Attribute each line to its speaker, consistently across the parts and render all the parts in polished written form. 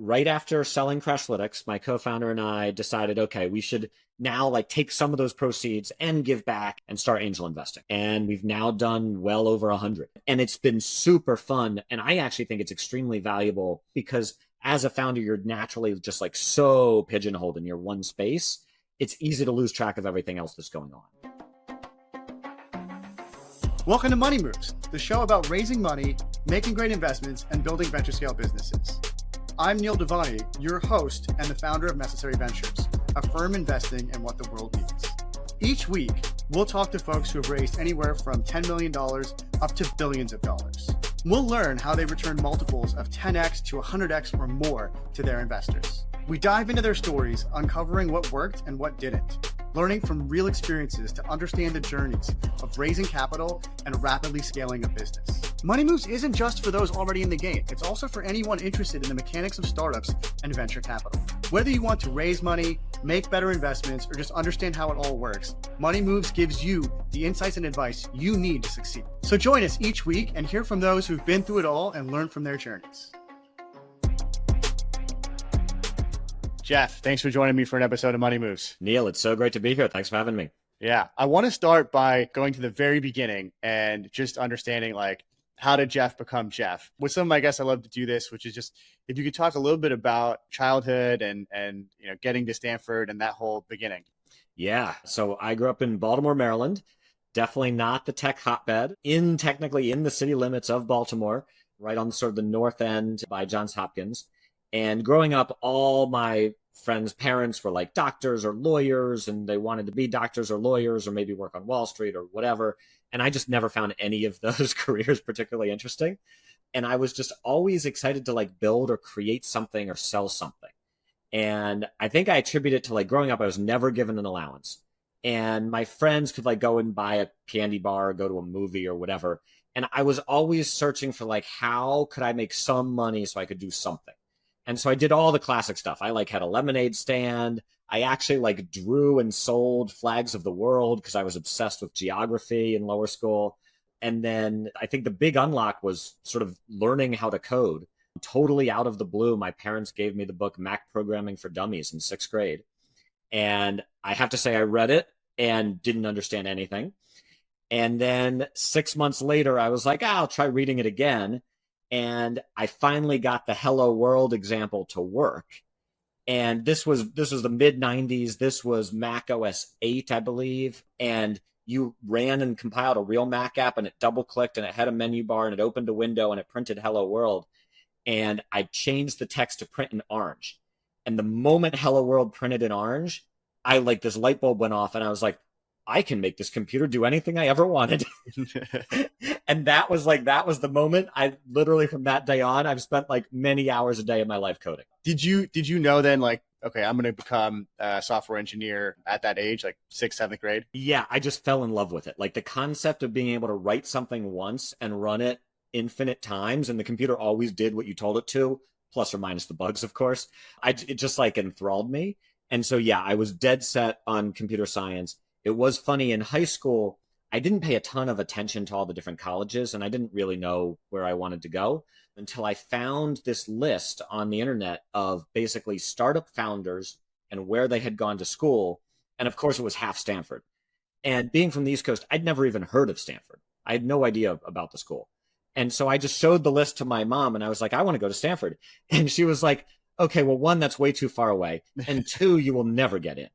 Speaker 1: right after selling Crashlytics, my co-founder and I decided, okay, we should now like take some of those proceeds and give back and start angel investing. And we've now done well over 100. And it's been super fun. And I actually think it's extremely valuable because as a founder, you're naturally just like so pigeonholed in your one space. It's easy to lose track of everything else that's going on.
Speaker 2: Welcome to Money Moves, the show about raising money, making great investments, and building venture scale businesses. I'm Neil Devani, your host and the founder of Necessary Ventures, a firm investing in what the world needs. Each week, we'll talk to folks who have raised anywhere from $10 million up to billions of dollars. We'll learn how they return multiples of 10x to 100x or more to their investors. We dive into their stories, uncovering what worked and what didn't, learning from real experiences to understand the journeys of raising capital and rapidly scaling a business. Money Moves isn't just for those already in the game. It's also for anyone interested in the mechanics of startups and venture capital. Whether you want to raise money, make better investments, or just understand how it all works, Money Moves gives you the insights and advice you need to succeed. So join us each week and hear from those who've been through it all and learn from their journeys. Jeff, thanks for joining me for an episode of Money Moves.
Speaker 1: Neil, it's so great to be here. Thanks for having me.
Speaker 2: Yeah, I want to start by going to the very beginning and just understanding like, how did Jeff become Jeff? With some of my guests, I love to do this, which is just if you could talk a little bit about childhood and getting to Stanford and that whole beginning.
Speaker 1: Yeah, so I grew up in Baltimore, Maryland. Definitely not the tech hotbed. Technically in the city limits of Baltimore, right on sort of the north end by Johns Hopkins. And growing up, all my friends' parents were like doctors or lawyers, and they wanted to be doctors or lawyers or maybe work on Wall Street or whatever. And I just never found any of those careers particularly interesting. And I was just always excited to like build or create something or sell something. And I think I attribute it to like growing up, I was never given an allowance. And my friends could like go and buy a candy bar or go to a movie or whatever. And I was always searching for like, how could I make some money so I could do something? And so I did all the classic stuff. I like had a lemonade stand. I actually like drew and sold flags of the world because I was obsessed with geography in lower school. And then I think the big unlock was sort of learning how to code. Totally out of the blue, my parents gave me the book Mac Programming for Dummies in 6th grade. And I have to say I read it and didn't understand anything. And then 6 months later, I was like, I'll try reading it again. And I finally got the Hello World example to work. And this was the mid 90s. This was Mac OS 8, I believe. And you ran and compiled a real Mac app and it double clicked and it had a menu bar and it opened a window and it printed Hello World. And I changed the text to print in orange. And the moment Hello World printed in orange, I like this light bulb went off and I was like, I can make this computer do anything I ever wanted. And that was the moment. I literally from that day on, I've spent like many hours a day of my life coding.
Speaker 2: Did you know then like, okay, I'm going to become a software engineer at that age, like 6th, 7th grade?
Speaker 1: Yeah, I just fell in love with it. Like the concept of being able to write something once and run it infinite times. And the computer always did what you told it to, plus or minus the bugs, of course. It just like enthralled me. And so, yeah, I was dead set on computer science. It was funny in high school, I didn't pay a ton of attention to all the different colleges and I didn't really know where I wanted to go until I found this list on the internet of basically startup founders and where they had gone to school. And of course it was half Stanford. And being from the East Coast, I'd never even heard of Stanford. I had no idea about the school. And so I just showed the list to my mom and I was like, I want to go to Stanford. And she was like, okay, well, one, that's way too far away. And two, you will never get in.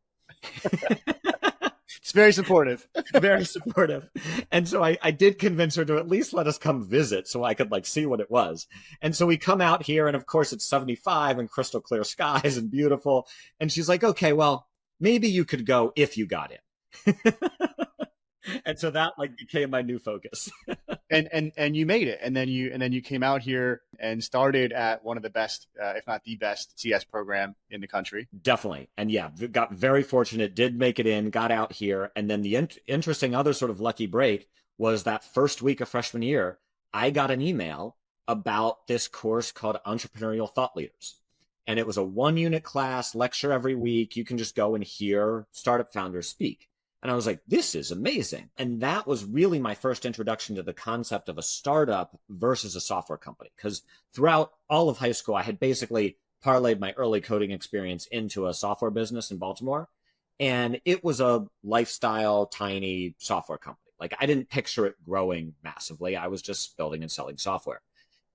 Speaker 2: It's very supportive.
Speaker 1: Very supportive. And so I did convince her to at least let us come visit so I could like see what it was. And so we come out here and of course it's 75 and crystal clear skies and beautiful. And she's like, okay, well, maybe you could go if you got in. And so that like became my new focus.
Speaker 2: and you made it. And then you came out here and started at one of the best, if not the best CS program in the country.
Speaker 1: Definitely. And yeah, got very fortunate, did make it in, got out here. And then the interesting other sort of lucky break was that first week of freshman year, I got an email about this course called Entrepreneurial Thought Leaders. And it was a 1-unit class, lecture every week. You can just go and hear startup founders speak. And I was like, this is amazing. And that was really my first introduction to the concept of a startup versus a software company. Because throughout all of high school, I had basically parlayed my early coding experience into a software business in Baltimore. And it was a lifestyle, tiny software company. Like I didn't picture it growing massively. I was just building and selling software.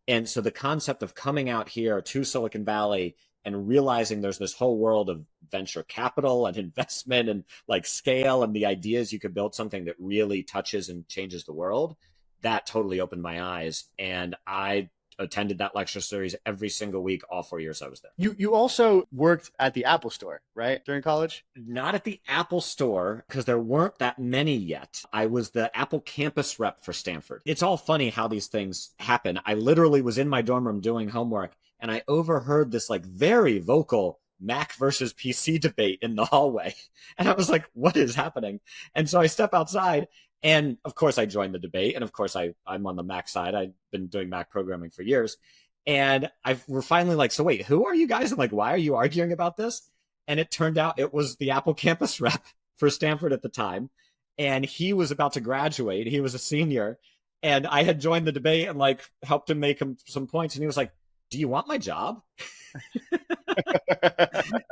Speaker 1: And so the concept of coming out here to Silicon Valley and realizing there's this whole world of venture capital and investment and like scale and the ideas you could build something that really touches and changes the world, that totally opened my eyes. And I attended that lecture series every single week, all 4 years I was there.
Speaker 2: You also worked at the Apple Store, right, during college?
Speaker 1: Not at the Apple Store, because there weren't that many yet. I was the Apple campus rep for Stanford. It's all funny how these things happen. I literally was in my dorm room doing homework, and I overheard this like very vocal Mac versus PC debate in the hallway. And I was like, what is happening? And so I step outside, and of course I joined the debate. And of course I'm on the Mac side. I've been doing Mac programming for years. And we're finally like, so wait, who are you guys? And like, why are you arguing about this? And it turned out it was the Apple campus rep for Stanford at the time. And he was about to graduate. He was a senior. And I had joined the debate and like helped him make some points. And he was like, do you want my job?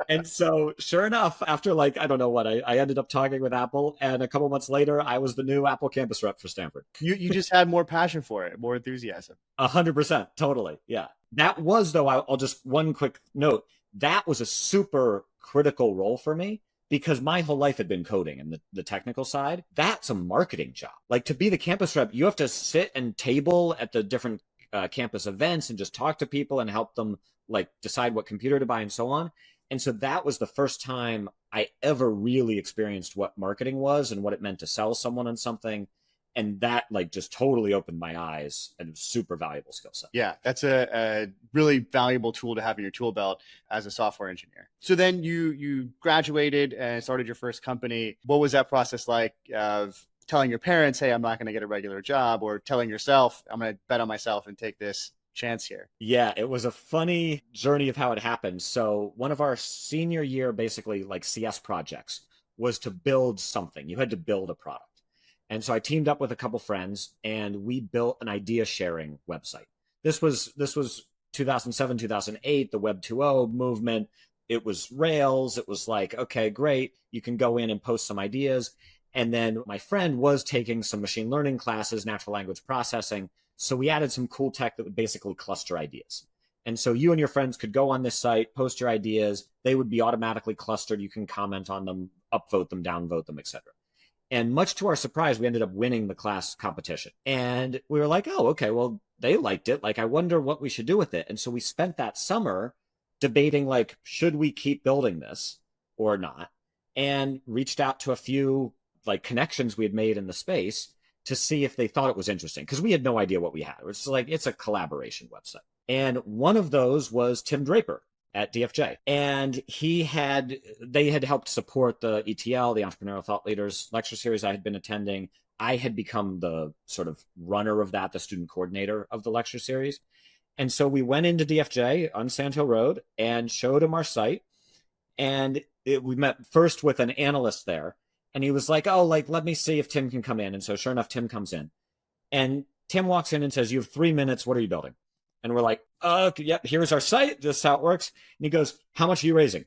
Speaker 1: And so sure enough, after like, I don't know what, I ended up talking with Apple. And a couple months later, I was the new Apple campus rep for Stanford.
Speaker 2: You just had more passion for it, more enthusiasm.
Speaker 1: 100%. Totally. Yeah. That was, though, I'll just one quick note. That was a super critical role for me because my whole life had been coding and the technical side. That's a marketing job. Like to be the campus rep, you have to sit and table at the different campus events and just talk to people and help them like decide what computer to buy and so on. And so that was the first time I ever really experienced what marketing was and what it meant to sell someone on something. And that like just totally opened my eyes and it was super valuable skill set.
Speaker 2: Yeah, that's a really valuable tool to have in your tool belt as a software engineer. So then you graduated and started your first company. What was that process like of telling your parents, hey, I'm not going to get a regular job, or telling yourself, I'm going to bet on myself and take this chance here?
Speaker 1: Yeah, it was a funny journey of how it happened. So one of our senior year, basically like CS projects was to build something. You had to build a product. And so I teamed up with a couple friends and we built an idea sharing website. This was 2007, 2008, the Web 2.0 movement. It was Rails. It was like, okay, great. You can go in and post some ideas. And then my friend was taking some machine learning classes, natural language processing. So we added some cool tech that would basically cluster ideas. And so you and your friends could go on this site, post your ideas. They would be automatically clustered. You can comment on them, upvote them, downvote them, etc. And much to our surprise, we ended up winning the class competition. And we were like, oh, okay, well, they liked it. Like, I wonder what we should do with it. And so we spent that summer debating, like, should we keep building this or not? And reached out to a few like connections we had made in the space to see if they thought it was interesting. Because we had no idea what we had. It was like, it's a collaboration website. And one of those was Tim Draper at DFJ. And they had helped support the ETL, the Entrepreneurial Thought Leaders lecture series I had been attending. I had become the sort of runner of that, the student coordinator of the lecture series. And so we went into DFJ on Sand Hill Road and showed him our site. And we met first with an analyst there. And he was like, oh, like, let me see if Tim can come in. And so sure enough, Tim comes in. And Tim walks in and says, you have 3 minutes. What are you building? And we're like, yep, here's our site. This is how it works. And he goes, how much are you raising?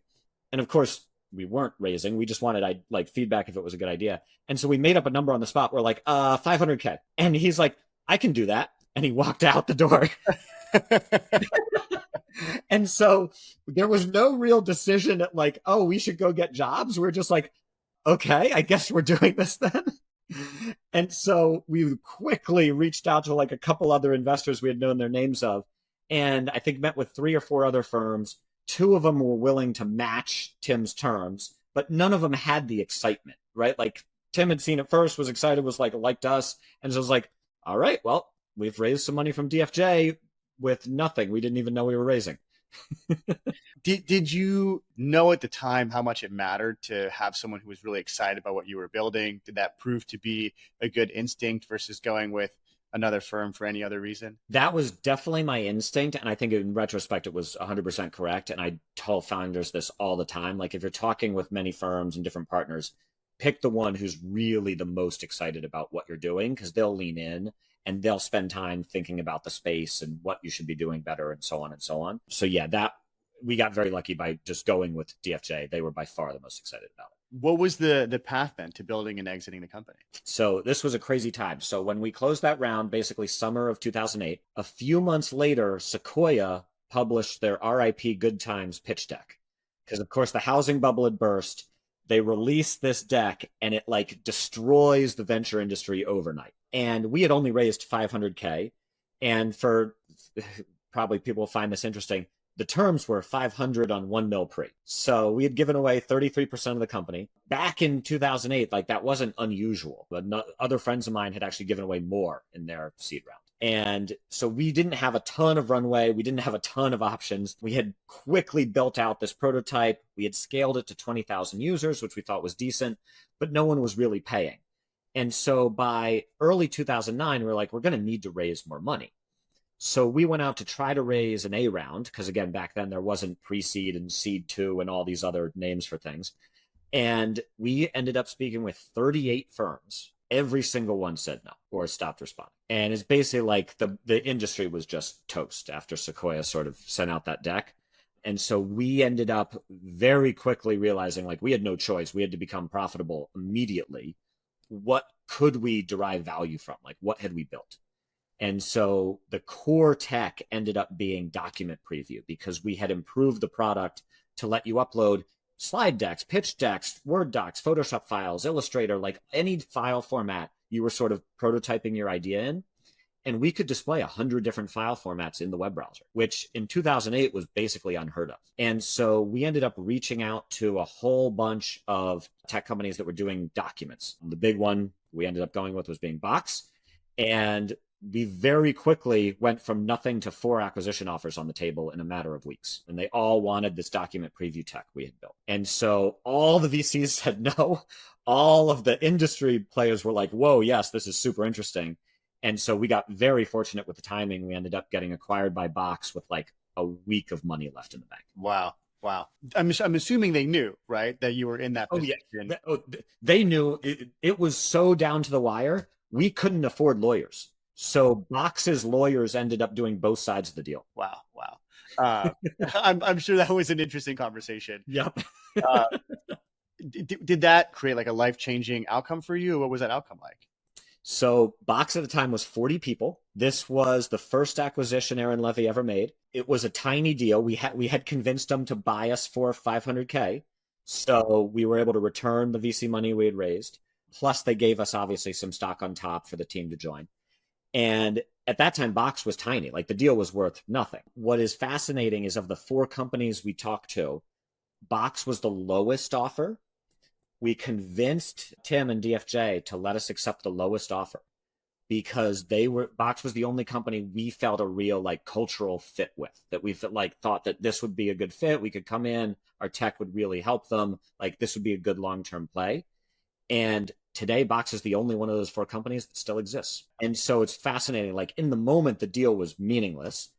Speaker 1: And of course, we weren't raising. We just wanted like feedback if it was a good idea. And so we made up a number on the spot. We're like, $500K. And he's like, I can do that. And he walked out the door. And so there was no real decision at like, oh, we should go get jobs. We're just like, okay, I guess we're doing this then. And so we quickly reached out to like a couple other investors we had known their names of. And I think met with 3 or 4 other firms. 2 of them were willing to match Tim's terms, but none of them had the excitement, right? Like Tim had seen it first, was excited, was like, liked us. And so it was like, all right, well, we've raised some money from DFJ with nothing. We didn't even know we were raising.
Speaker 2: Did you know at the time how much it mattered to have someone who was really excited about what you were building? Did that prove to be a good instinct versus going with another firm for any other reason?
Speaker 1: That was definitely my instinct. And I think in retrospect, it was 100% correct. And I tell founders this all the time. Like if you're talking with many firms and different partners, pick the one who's really the most excited about what you're doing, because they'll lean in and they'll spend time thinking about the space and what you should be doing better and so on and so on. So yeah, that we got very lucky by just going with DFJ. They were by far the most excited about it.
Speaker 2: What was the path then to building and exiting the company?
Speaker 1: So this was a crazy time. So when we closed that round, basically summer of 2008, a few months later, Sequoia published their RIP Good Times pitch deck. Because of course the housing bubble had burst. They released this deck and it like destroys the venture industry overnight. And we had only raised 500K. And for probably people will find this interesting, the terms were 500 on 1 mil pre. So we had given away 33% of the company. Back in 2008, like that wasn't unusual. But other friends of mine had actually given away more in their seed round. And so we didn't have a ton of runway. We didn't have a ton of options. We had quickly built out this prototype. We had scaled it to 20,000 users, which we thought was decent, but no one was really paying. And so by early 2009, we were like, we're going to need to raise more money. So we went out to try to raise an A round, because again, back then there wasn't pre-seed and seed 2 and all these other names for things. And we ended up speaking with 38 firms. Every single one said no or stopped responding. And it's basically like the industry was just toast after Sequoia sort of sent out that deck. And so we ended up very quickly realizing like we had no choice. We had to become profitable immediately. What could we derive value from? Like what had we built? And so the core tech ended up being document preview, because we had improved the product to let you upload slide decks, pitch decks, Word docs, Photoshop files, Illustrator, like any file format you were sort of prototyping your idea in. And we could display 100 different file formats in the web browser, which in 2008 was basically unheard of. And so we ended up reaching out to a whole bunch of tech companies that were doing documents. The big one we ended up going with was being Box. And we very quickly went from nothing to 4 acquisition offers on the table in a matter of weeks. And they all wanted this document preview tech we had built. And so all the VCs said no. All of the industry players were like, whoa, yes, this is super interesting. And so we got very fortunate with the timing. We ended up getting acquired by Box with like a week of money left in the bank.
Speaker 2: Wow. I'm assuming they knew, right, that you were in that position.
Speaker 1: They knew. It was so down to the wire. We couldn't afford lawyers. So Box's lawyers ended up doing both sides of the deal.
Speaker 2: Wow. I'm sure that was an interesting conversation.
Speaker 1: Yep.
Speaker 2: Did that create like a life-changing outcome for you? What was that outcome like?
Speaker 1: So Box at the time was 40 people. This was the first acquisition Aaron Levy ever made. It was a tiny deal. We had convinced them to buy us for 500K. So we were able to return the VC money we had raised. Plus they gave us obviously some stock on top for the team to join. And at that time, Box was tiny. Like the deal was worth nothing. What is fascinating is of the 4 companies we talked to, Box was the lowest offer. We convinced Tim and DFJ to let us accept the lowest offer because Box was the only company we felt a real like cultural fit with, that we thought that this would be a good fit. We could come in, our tech would really help them. Like this would be a good long-term play. And today, Box is the only one of those 4 companies that still exists. And so it's fascinating. Like in the moment, the deal was meaningless.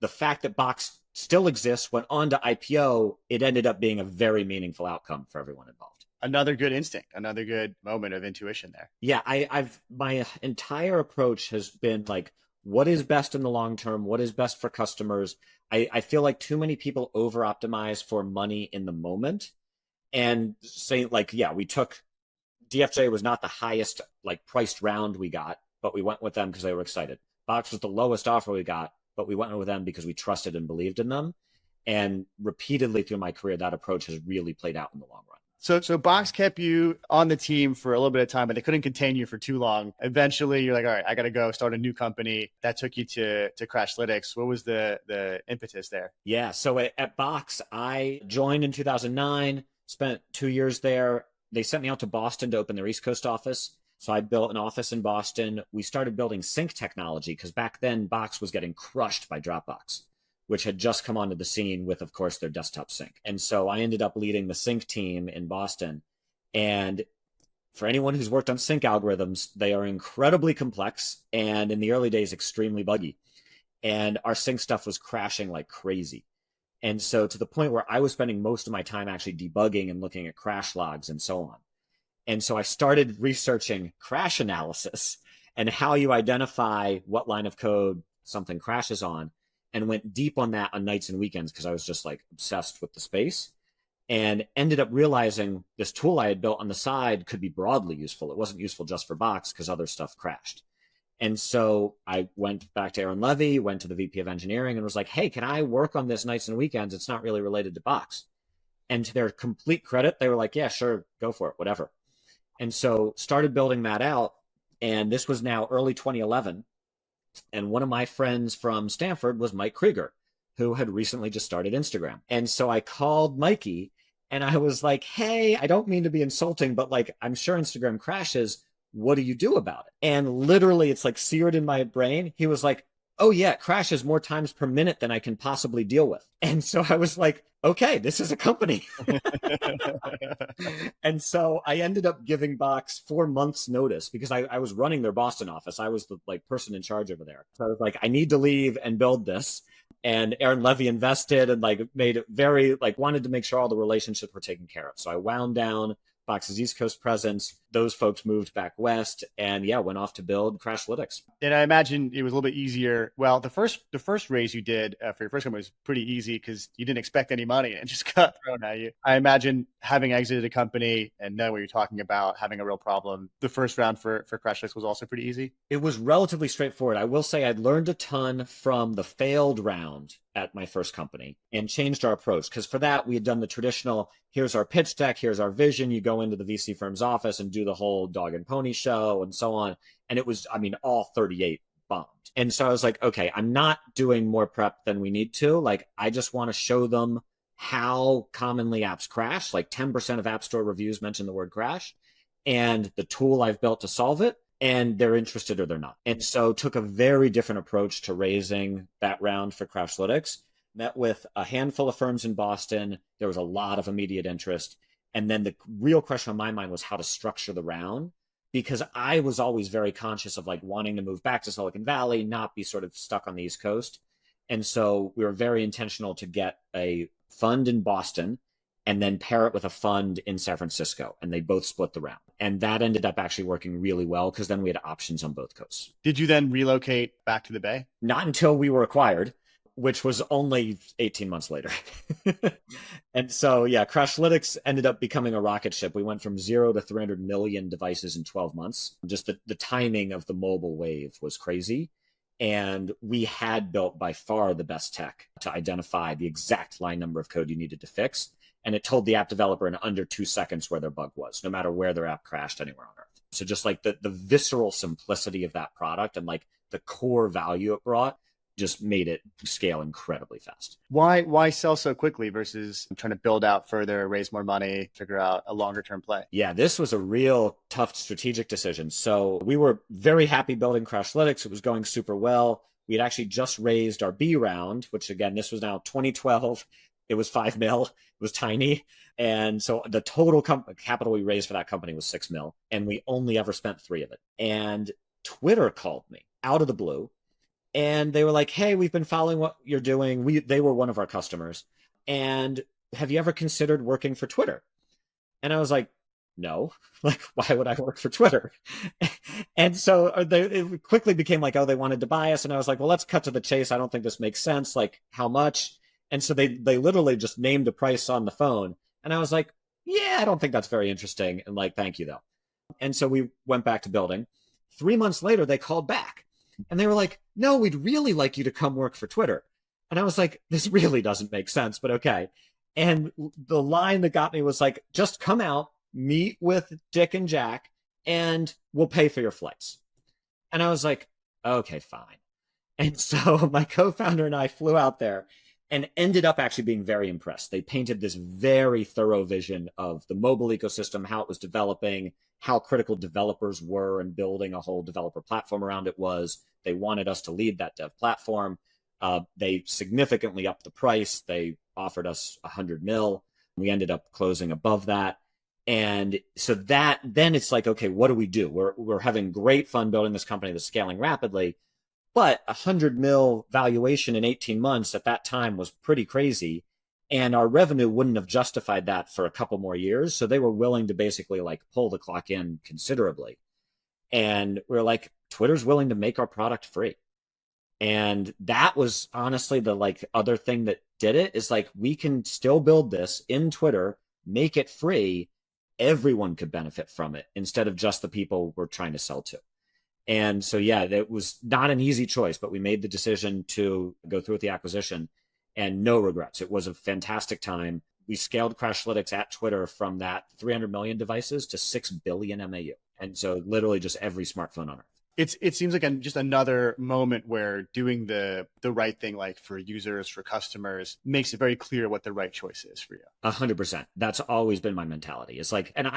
Speaker 1: The fact that Box still exists, went on to IPO, it ended up being a very meaningful outcome for everyone involved.
Speaker 2: Another good instinct, another good moment of intuition there.
Speaker 1: Yeah, my entire approach has been like, what is best in the long term? What is best for customers? I feel like too many people over optimize for money in the moment and say like, yeah, we took DFJ was not the highest like priced round we got, but we went with them because they were excited. Box was the lowest offer we got, but we went with them because we trusted and believed in them. And repeatedly through my career, that approach has really played out in the long run.
Speaker 2: So Box kept you on the team for a little bit of time, but they couldn't contain you for too long. Eventually, you're like, all right, I got to go start a new company. That took you to Crashlytics. What was the impetus there?
Speaker 1: Yeah, so at Box, I joined in 2009, spent 2 years there. They sent me out to Boston to open their East Coast office. So I built an office in Boston. We started building sync technology because back then Box was getting crushed by Dropbox, which had just come onto the scene with, of course, their desktop sync. And so I ended up leading the sync team in Boston. And for anyone who's worked on sync algorithms, they are incredibly complex and in the early days, extremely buggy. And our sync stuff was crashing like crazy. And so to the point where I was spending most of my time actually debugging and looking at crash logs and so on. And so I started researching crash analysis and how you identify what line of code something crashes on. and went deep on that on nights and weekends because I was just like obsessed with the space, and ended up realizing this tool I had built on the side could be broadly useful. It wasn't useful just for Box because other stuff crashed. And so I went back to Aaron Levy, went to the VP of engineering and was like, hey, can I work on this nights and weekends? It's not really related to Box. And to their complete credit, they were like, yeah, sure, go for it, whatever. And so started building that out. And this was now early 2011. And one of my friends from Stanford was Mike Krieger, who had recently just started Instagram. And so I called Mikey and I was like, hey, I don't mean to be insulting, but like, I'm sure Instagram crashes. What do you do about it? And literally it's like seared in my brain. He was like, oh yeah, it crashes more times per minute than I can possibly deal with. And so I was like, okay, this is a company. And so I ended up giving Box 4 months notice because I was running their Boston office. I was the like person in charge over there. So I was like, I need to leave and build this. And Aaron Levy invested and like made it very like wanted to make sure all the relationships were taken care of. So I wound down Box's East Coast presence. Those folks moved back west and yeah, went off to build Crashlytics.
Speaker 2: And I imagine it was a little bit easier. Well, the first raise you did for your first company was pretty easy because you didn't expect any money and just got thrown at you. I imagine having exited a company and know what you're talking about, having a real problem, the first round for Crashlytics was also pretty easy.
Speaker 1: It was relatively straightforward. I will say I'd learned a ton from the failed round at my first company and changed our approach. Because for that, we had done the traditional, here's our pitch deck, here's our vision. You go into the VC firm's office and do the whole dog and pony show and so on. And it was, I mean, all 38 bombed. And so I was like, okay, I'm not doing more prep than we need to. Like, I just want to show them how commonly apps crash. Like 10% of App Store reviews mention the word crash and the tool I've built to solve it. And they're interested or they're not. And so took a very different approach to raising that round for Crashlytics. Met with a handful of firms in Boston. There was a lot of immediate interest. And then the real question on my mind was how to structure the round, because I was always very conscious of like wanting to move back to Silicon Valley, not be sort of stuck on the East Coast. And so we were very intentional to get a fund in Boston and then pair it with a fund in San Francisco. And they both split the round. And that ended up actually working really well because then we had options on both coasts.
Speaker 2: Did you then relocate back to the Bay?
Speaker 1: Not until we were acquired, which was only 18 months later. And so, yeah, Crashlytics ended up becoming a rocket ship. We went from 0 to 300 million devices in 12 months. Just the timing of the mobile wave was crazy. And we had built by far the best tech to identify the exact line number of code you needed to fix. And it told the app developer in under 2 seconds where their bug was, no matter where their app crashed anywhere on Earth. So just like the visceral simplicity of that product and like the core value it brought just made it scale incredibly fast.
Speaker 2: Why sell so quickly versus trying to build out further, raise more money, figure out a longer term play?
Speaker 1: Yeah, this was a real tough strategic decision. So we were very happy building Crashlytics. It was going super well. We had actually just raised our B round, which again, this was now 2012. It was 5 mil. It was tiny. And so the total capital we raised for that company was 6 mil. And we only ever spent 3 of it. And Twitter called me out of the blue. And they were like, hey, we've been following what you're doing. They were one of our customers. And have you ever considered working for Twitter? And I was like, no, like, why would I work for Twitter? And so it quickly became like, oh, they wanted to buy us. And I was like, well, let's cut to the chase. I don't think this makes sense. Like, how much? And so they literally just named a price on the phone. And I was like, yeah, I don't think that's very interesting. And like, thank you, though. And so we went back to building. 3 months later, they called back. And they were like, no, we'd really like you to come work for Twitter. And I was like, this really doesn't make sense, but okay. And the line that got me was like, just come out, meet with Dick and Jack, and we'll pay for your flights. And I was like, okay, fine. And so my co-founder and I flew out there and ended up actually being very impressed. They painted this very thorough vision of the mobile ecosystem, how it was developing, how critical developers were and building a whole developer platform around it was. They wanted us to lead that dev platform. They significantly upped the price. They offered us 100 mil. We ended up closing above that. And so then it's like, okay, what do we do? We're having great fun building this company that's scaling rapidly, but 100 mil valuation in 18 months at that time was pretty crazy. And our revenue wouldn't have justified that for a couple more years. So they were willing to basically like pull the clock in considerably. And we're like, Twitter's willing to make our product free. And that was honestly the like other thing that did it is like, we can still build this in Twitter, make it free. Everyone could benefit from it instead of just the people we're trying to sell to. And so, yeah, it was not an easy choice, but we made the decision to go through with the acquisition and no regrets. It was a fantastic time. We scaled Crashlytics at Twitter from that 300 million devices to 6 billion MAU. And so literally just every smartphone on earth.
Speaker 2: It seems like just another moment where doing the right thing, like for users, for customers, makes it very clear what the right choice is for you.
Speaker 1: 100%. That's always been my mentality. It's like, and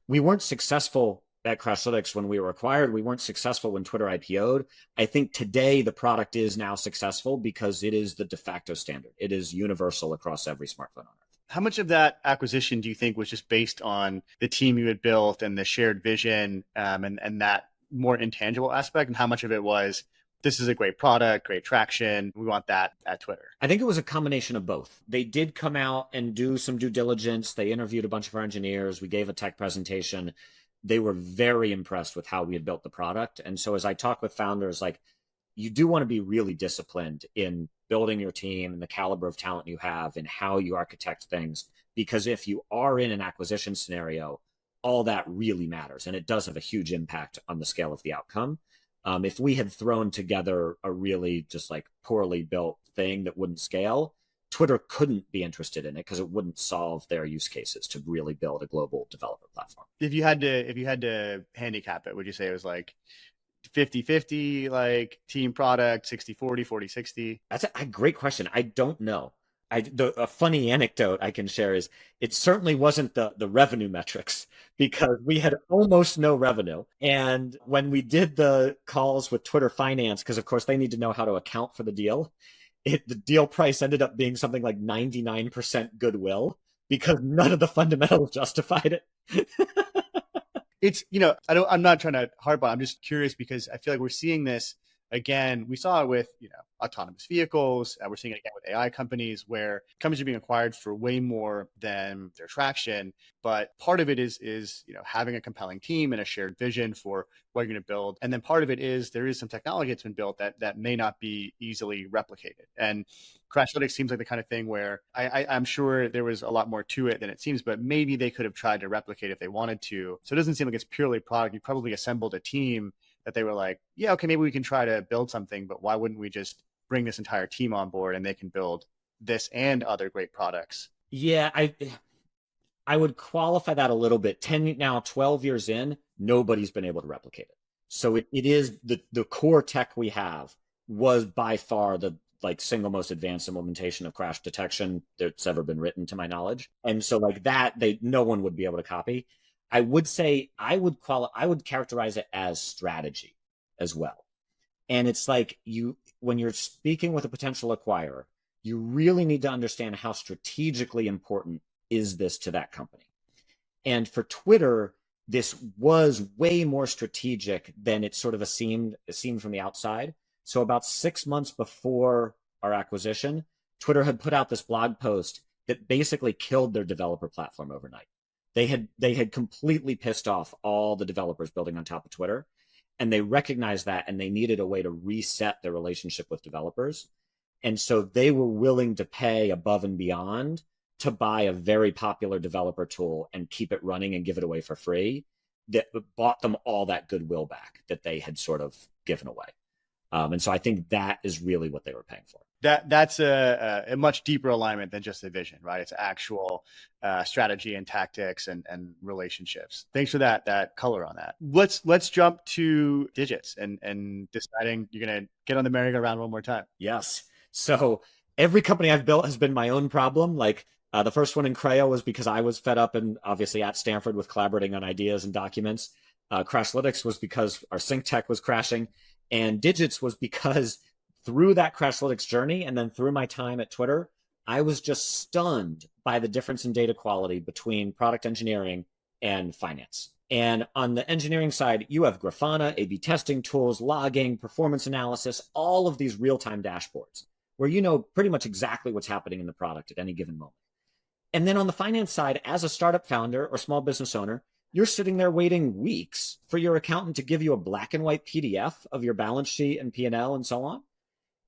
Speaker 1: we weren't successful at Crashlytics when we were acquired. We weren't successful when Twitter IPO'd. I think today the product is now successful because it is the de facto standard. It is universal across every smartphone on earth.
Speaker 2: How much of that acquisition do you think was just based on the team you had built and the shared vision, and that more intangible aspect, and how much of it was, this is a great product, great traction, we want that at Twitter?
Speaker 1: I think it was a combination of both. They did come out and do some due diligence. They interviewed a bunch of our engineers. We gave a tech presentation. They were very impressed with how we had built the product. And so as I talk with founders, like, you do want to be really disciplined in building your team and the caliber of talent you have and how you architect things. Because if you are in an acquisition scenario, all that really matters. And it does have a huge impact on the scale of the outcome. If we had thrown together a really just like poorly built thing that wouldn't scale, Twitter couldn't be interested in it because it wouldn't solve their use cases to really build a global developer platform.
Speaker 2: If you had to handicap it, would you say it was like 50-50, like team product, 60-40, 40-60?
Speaker 1: That's a great question. I don't know. A funny anecdote I can share is it certainly wasn't the revenue metrics, because we had almost no revenue. And when we did the calls with Twitter Finance, because of course they need to know how to account for the deal, the deal price ended up being something like 99% goodwill because none of the fundamentals justified it.
Speaker 2: It's, I'm not trying to harp on, I'm just curious because I feel like we're seeing this again. We saw it with, autonomous vehicles. We're seeing it again with AI companies, where companies are being acquired for way more than their traction. But part of it is having a compelling team and a shared vision for what you're going to build. And then part of it is there is some technology that's been built that may not be easily replicated. And Crashlytics seems like the kind of thing where I'm sure there was a lot more to it than it seems, but maybe they could have tried to replicate if they wanted to. So it doesn't seem like it's purely product. You probably assembled a team that they were like, yeah, okay, maybe we can try to build something, but why wouldn't we just bring this entire team on board and they can build this and other great products?
Speaker 1: Yeah, I would qualify that a little bit. 12 years in, nobody's been able to replicate it. So it is the core tech we have was by far the single most advanced implementation of crash detection that's ever been written, to my knowledge. And so that no one would be able to copy. I would say I would characterize it as strategy as well. And it's like when you're speaking with a potential acquirer, you really need to understand how strategically important is this to that company. And for Twitter, this was way more strategic than it sort of seemed from the outside. So about 6 months before our acquisition, Twitter had put out this blog post that basically killed their developer platform overnight. They had completely pissed off all the developers building on top of Twitter, and they recognized that, and they needed a way to reset their relationship with developers. And so they were willing to pay above and beyond to buy a very popular developer tool and keep it running and give it away for free, that bought them all that goodwill back that they had sort of given away. And so I think that is really what they were paying for.
Speaker 2: That's a much deeper alignment than just a vision, right? It's actual strategy and tactics and relationships. Thanks for that color on that. Let's jump to digits and deciding you're going to get on the merry-go-round one more time.
Speaker 1: Yes. So every company I've built has been my own problem. The first one in Creo was because I was fed up and obviously at Stanford with collaborating on ideas and documents. Crashlytics was because our sync tech was crashing. And digits was because through that Crashlytics journey and then through my time at Twitter, I was just stunned by the difference in data quality between product engineering and finance. And on the engineering side, you have Grafana, A/B testing tools, logging, performance analysis, all of these real-time dashboards where you know pretty much exactly what's happening in the product at any given moment. And then on the finance side, as a startup founder or small business owner, you're sitting there waiting weeks for your accountant to give you a black and white PDF of your balance sheet and P&L and so on.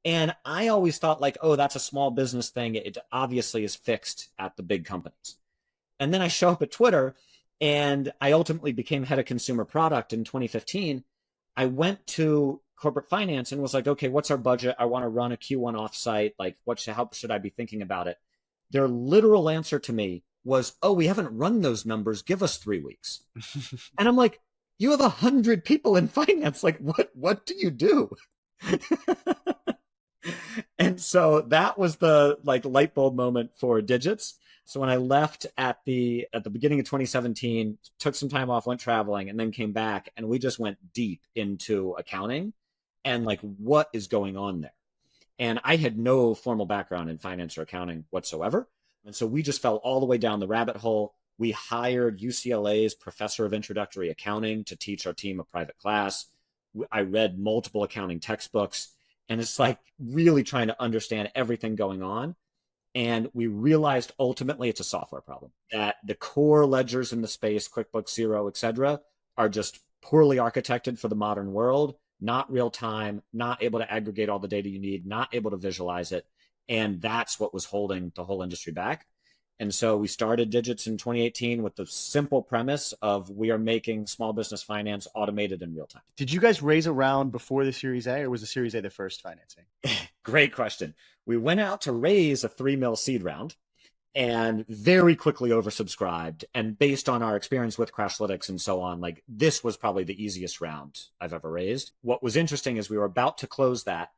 Speaker 1: And I always thought like, oh, that's a small business thing. It obviously is fixed at the big companies. And then I show up at Twitter and I ultimately became head of consumer product in 2015. I went to corporate finance and was like, okay, what's our budget? I want to run a Q1 offsite. Like, how should I be thinking about it? Their literal answer to me was, oh, we haven't run those numbers. Give us 3 weeks. And I'm like, you have 100 people in finance. Like, what do you do? And so that was the like light bulb moment for Digits. So when I left at the beginning of 2017, took some time off, went traveling, and then came back, and we just went deep into accounting and like what is going on there. And I had no formal background in finance or accounting whatsoever. And so we just fell all the way down the rabbit hole. We hired UCLA's professor of introductory accounting to teach our team a private class. I read multiple accounting textbooks, and it's like really trying to understand everything going on. And we realized ultimately it's a software problem, that the core ledgers in the space, QuickBooks, Xero, et cetera, are just poorly architected for the modern world, not real time, not able to aggregate all the data you need, not able to visualize it. And that's what was holding the whole industry back. And so we started Digits in 2018 with the simple premise of we are making small business finance automated in real time.
Speaker 2: Did you guys raise a round before the Series A, or was the Series A the first financing?
Speaker 1: Great question. We went out to raise a 3 mil seed round and very quickly oversubscribed. And based on our experience with Crashlytics and so on, like this was probably the easiest round I've ever raised. What was interesting is we were about to close that,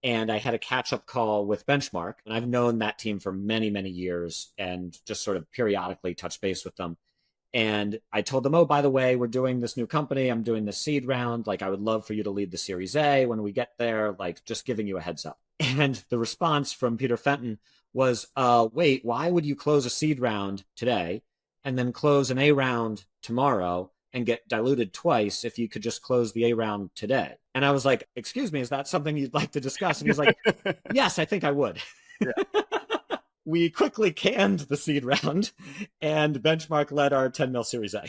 Speaker 1: and I had a catch-up call with Benchmark, and I've known that team for many, many years and just sort of periodically touch base with them. And I told them, oh, by the way, we're doing this new company. I'm doing this seed round. Like, I would love for you to lead the Series A when we get there, like just giving you a heads up. And the response from Peter Fenton was, wait, why would you close a seed round today and then close an A round tomorrow and get diluted twice if you could just close the A round today? And I was like, excuse me, is that something you'd like to discuss? And he's like, yes, I think I would. Yeah. We quickly canned the seed round, and Benchmark led our 10 mil Series A.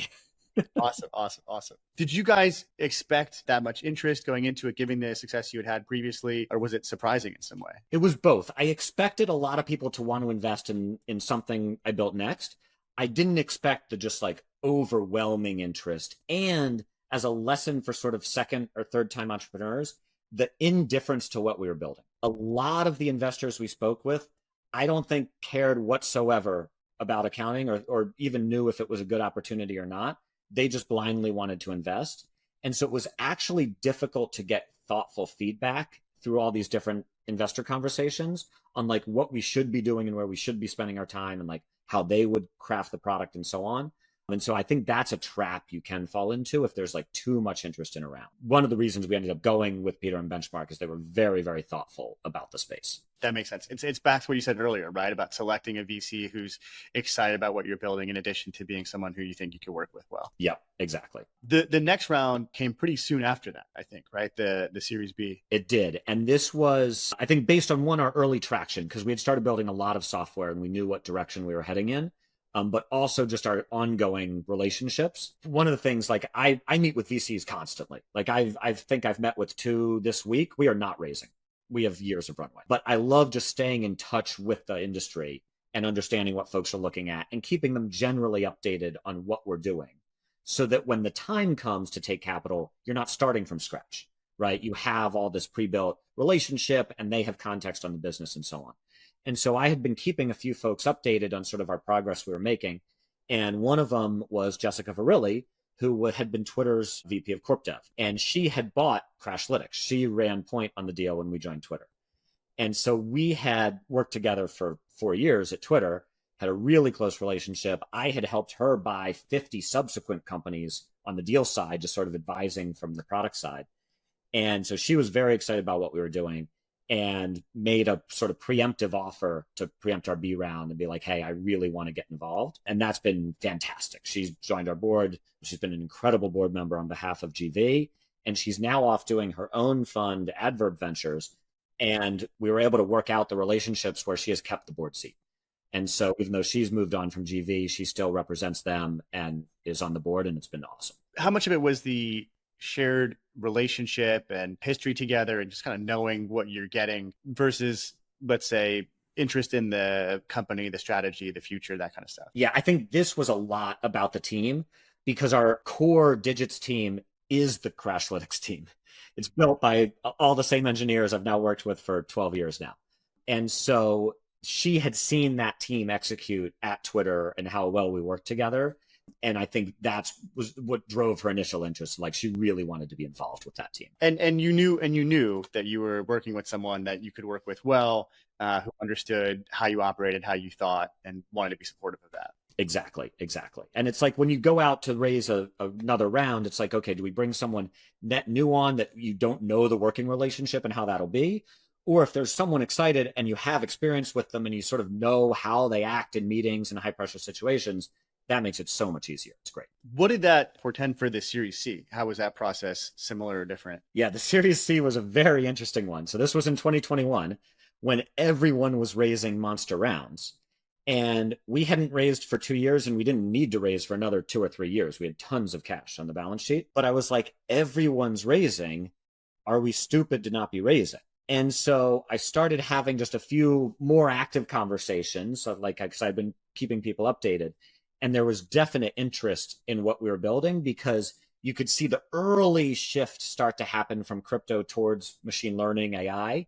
Speaker 2: Awesome. Did you guys expect that much interest going into it, given the success you had previously, or was it surprising in some way?
Speaker 1: It was both. I expected a lot of people to want to invest in something I built next. I didn't expect the just like overwhelming interest. And as a lesson for sort of second or third time entrepreneurs, the indifference to what we were building. A lot of the investors we spoke with, I don't think cared whatsoever about accounting or even knew if it was a good opportunity or not. They just blindly wanted to invest. And so it was actually difficult to get thoughtful feedback through all these different investor conversations on like what we should be doing and where we should be spending our time and like how they would craft the product and so on. And so I think that's a trap you can fall into if there's like too much interest in around. One of the reasons we ended up going with Peter and Benchmark is they were very, very thoughtful about the space.
Speaker 2: That makes sense. It's back to what you said earlier, right? About selecting a VC who's excited about what you're building in addition to being someone who you think you could work with well.
Speaker 1: Yep, exactly.
Speaker 2: The next round came pretty soon after that, I think, right? The Series B.
Speaker 1: It did. And this was, I think, based on our early traction, because we had started building a lot of software and we knew what direction we were heading in. But also just our ongoing relationships. One of the things, like I meet with VCs constantly. Like I think I've met with 2 this week. We are not raising. We have years of runway. But I love just staying in touch with the industry and understanding what folks are looking at and keeping them generally updated on what we're doing so that when the time comes to take capital, you're not starting from scratch, right? You have all this pre-built relationship and they have context on the business and so on. And so I had been keeping a few folks updated on sort of our progress we were making. And one of them was Jessica Verrilli, who had been Twitter's VP of Corp Dev. And she had bought Crashlytics. She ran point on the deal when we joined Twitter. And so we had worked together for 4 years at Twitter, had a really close relationship. I had helped her buy 50 subsequent companies on the deal side, just sort of advising from the product side. And so she was very excited about what we were doing and made a sort of preemptive offer to preempt our B round and be like, hey, I really want to get involved. And that's been fantastic. She's joined our board. She's been an incredible board member on behalf of GV. And she's now off doing her own fund, Adverb Ventures. And we were able to work out the relationships where she has kept the board seat. And so even though she's moved on from GV, she still represents them and is on the board. And it's been awesome.
Speaker 2: How much of it was the shared relationship and history together and just kind of knowing what you're getting versus, let's say, interest in the company, the strategy, the future, that kind of stuff?
Speaker 1: Yeah, I think this was a lot about the team because our core digits team is the Crashlytics team. It's built by all the same engineers I've now worked with for 12 years now. And so she had seen that team execute at Twitter and how well we worked together. And I think was what drove her initial interest. Like, she really wanted to be involved with that team.
Speaker 2: And you knew that you were working with someone that you could work with well, who understood how you operated, how you thought, and wanted to be supportive of that.
Speaker 1: Exactly. And it's like when you go out to raise another round, it's like, okay, do we bring someone net new on that you don't know the working relationship and how that'll be? Or if there's someone excited and you have experience with them and you sort of know how they act in meetings and high pressure situations, that makes it so much easier. It's great.
Speaker 2: What did that portend for the Series C? How was that process, similar or different?
Speaker 1: Yeah, the Series C was a very interesting one. So this was in 2021 when everyone was raising monster rounds. And we hadn't raised for 2 years and we didn't need to raise for another 2 or 3 years. We had tons of cash on the balance sheet. But I was like, everyone's raising. Are we stupid to not be raising? And so I started having just a few more active conversations, because I'd been keeping people updated. And there was definite interest in what we were building because you could see the early shift start to happen from crypto towards machine learning, AI.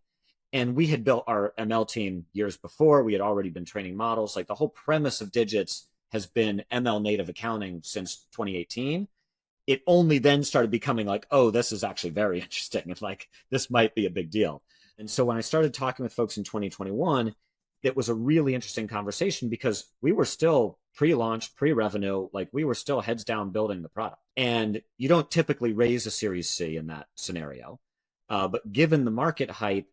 Speaker 1: And we had built our ML team years before. We had already been training models. Like, the whole premise of Digits has been ML native accounting since 2018. It only then started becoming like, oh, this is actually very interesting. And like, this might be a big deal. And so when I started talking with folks in 2021, it was a really interesting conversation because we were still pre-launch, pre-revenue, like we were still heads down building the product. And you don't typically raise a Series C in that scenario. But given the market hype,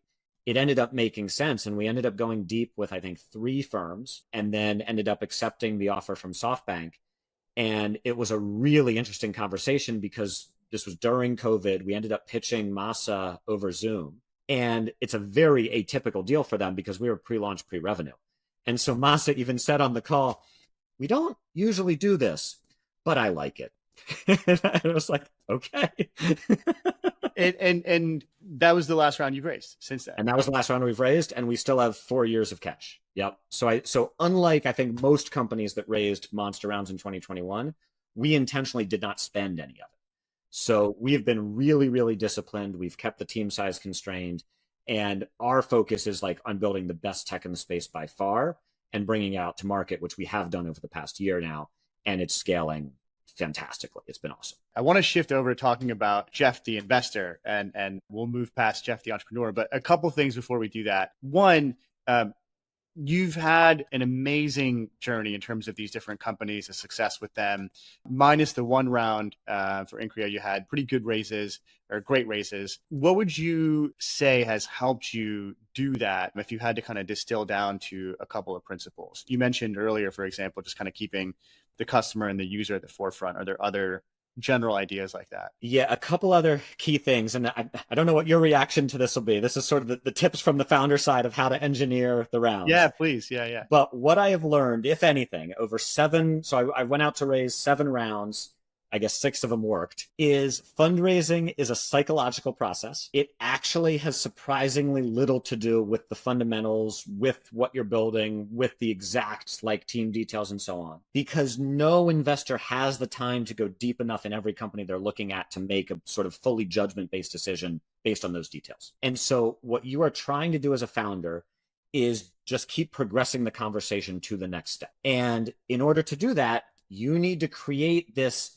Speaker 1: it ended up making sense. And we ended up going deep with, I think, 3 firms and then ended up accepting the offer from SoftBank. And it was a really interesting conversation because this was during COVID. We ended up pitching Masa over Zoom. And it's a very atypical deal for them because we were pre-launch, pre-revenue. And so Masa even said on the call, we don't usually do this, but I like it. And I was like, okay.
Speaker 2: and that was the last round you've raised since then.
Speaker 1: And that was the last round we've raised, and we still have 4 years of cash. Yep. So unlike, I think, most companies that raised monster rounds in 2021, we intentionally did not spend any of it. So we have been really, really disciplined. We've kept the team size constrained, and our focus is like on building the best tech in the space by far and bringing it out to market, which we have done over the past year now, and it's scaling fantastically. It's been awesome.
Speaker 2: I want to shift over to talking about Jeff, the investor, and we'll move past Jeff, the entrepreneur. But a couple things before we do that. One, you've had an amazing journey in terms of these different companies, a success with them. Minus the one round for Incrio, you had pretty good raises or great raises. What would you say has helped you do that if you had to kind of distill down to a couple of principles? You mentioned earlier, for example, just kind of keeping the customer and the user at the forefront. Are there other general ideas like that?
Speaker 1: Yeah, a couple other key things. And I don't know what your reaction to this will be. This is sort of the tips from the founder side of how to engineer the rounds.
Speaker 2: Yeah, please. Yeah.
Speaker 1: But what I have learned, if anything, over 7, so I went out to raise 7 rounds, I guess 6 of them worked, is fundraising is a psychological process. It actually has surprisingly little to do with the fundamentals, with what you're building, with the exact like team details and so on, because no investor has the time to go deep enough in every company they're looking at to make a sort of fully judgment-based decision based on those details. And so what you are trying to do as a founder is just keep progressing the conversation to the next step. And in order to do that, you need to create this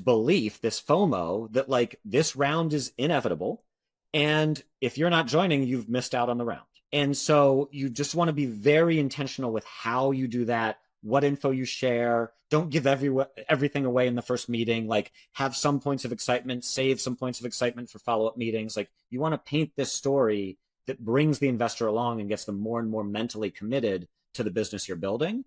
Speaker 1: belief, this FOMO, that like this round is inevitable. And if you're not joining, you've missed out on the round. And so you just want to be very intentional with how you do that, what info you share. Don't give everything away in the first meeting. Like, have some points of excitement, save some points of excitement for follow-up meetings. Like, you want to paint this story that brings the investor along and gets them more and more mentally committed to the business you're building.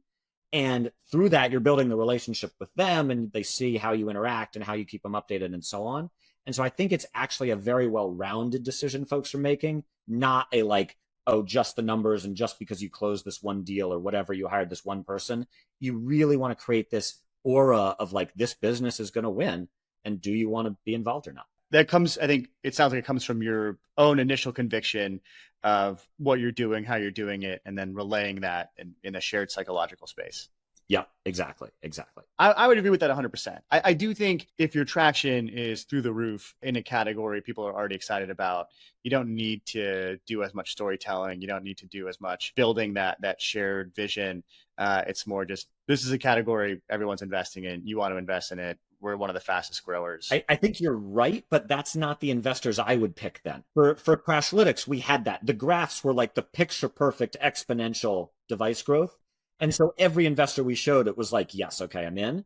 Speaker 1: And through that, you're building the relationship with them, and they see how you interact and how you keep them updated and so on. And so I think it's actually a very well-rounded decision folks are making, not a like, oh, just the numbers and just because you closed this one deal or whatever, you hired this one person. You really want to create this aura of like, this business is going to win. And do you want to be involved or not?
Speaker 2: That comes, I think it sounds like it comes from your own initial conviction of what you're doing, how you're doing it, and then relaying that in a shared psychological space.
Speaker 1: Yeah, exactly. Exactly.
Speaker 2: I would agree with that 100%. I do think if your traction is through the roof in a category people are already excited about, you don't need to do as much storytelling. You don't need to do as much building that shared vision. It's more just, this is a category everyone's investing in. You want to invest in it. We're one of the fastest growers.
Speaker 1: I think you're right, but that's not the investors I would pick then. For Crashlytics, we had that. The graphs were like the picture perfect exponential device growth. And so every investor we showed, it was like, yes, okay, I'm in.